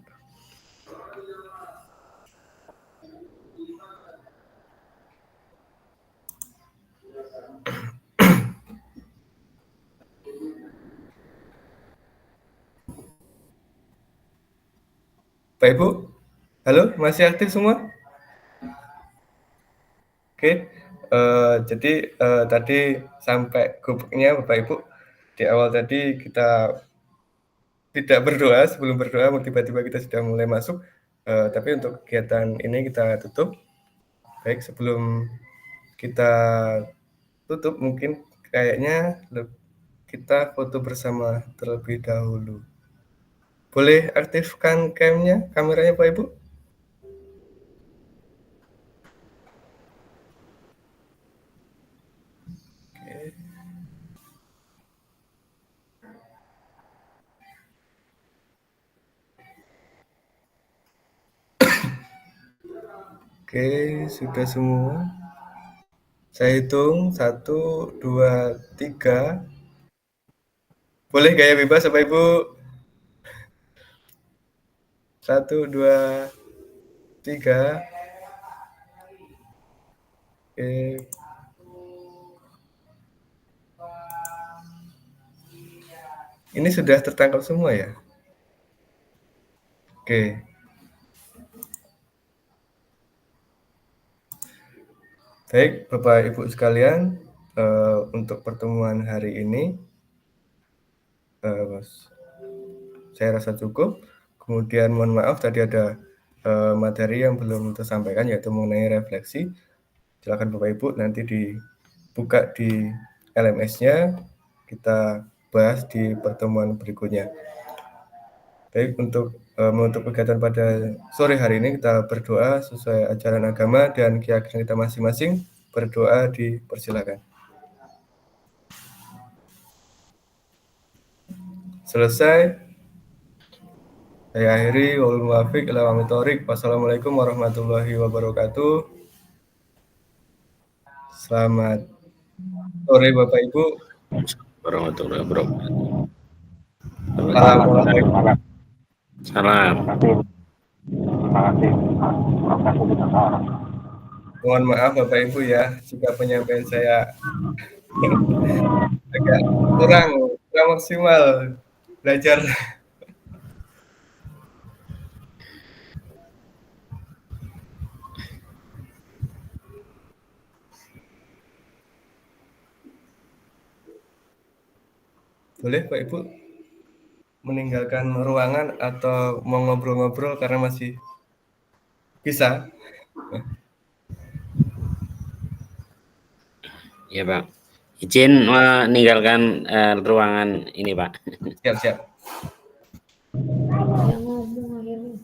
Pak Ibu, halo, masih aktif semua? Oke, jadi tadi sampai gubuknya Bapak Ibu di awal tadi kita tidak berdoa, sebelum berdoa tiba-tiba kita sudah mulai masuk, tapi untuk kegiatan ini kita tutup. Baik, sebelum kita tutup mungkin kayaknya kita foto bersama terlebih dahulu. Boleh aktifkan cam-nya, kameranya Pak Ibu? Oke, sudah semua. Saya hitung 1, 2, 3. Boleh gaya bebas Bapak Ibu? 1, 2, 3. Oke. Ini sudah tertangkap semua ya? Oke. Baik, Bapak Ibu sekalian, untuk pertemuan hari ini saya rasa cukup. Kemudian mohon maaf tadi ada materi yang belum tersampaikan yaitu mengenai refleksi. Silakan Bapak Ibu nanti dibuka di LMS-nya, kita bahas di pertemuan berikutnya. Baik, untuk menutup kegiatan pada sore hari ini kita berdoa sesuai ajaran agama dan keyakinan kita masing-masing. Berdoa dipersilakan. Selesai. Saya akhiri. Wal muwaffiq ila aqwamit thoriq. Wassalamualaikum warahmatullahi wabarakatuh. Selamat sore Bapak Ibu. Warahmatullahi wabarakatuh. Assalamualaikum. Salam. Terima kasih. Mohon maaf Bapak Ibu ya jika penyampaian saya agak kurang maksimal belajar. Boleh Pak Ibu meninggalkan ruangan atau mau ngobrol-ngobrol karena masih bisa? Ya Pak. Izin meninggalkan ruangan ini Pak. Siap-siap. Yang ngomong akhirnya.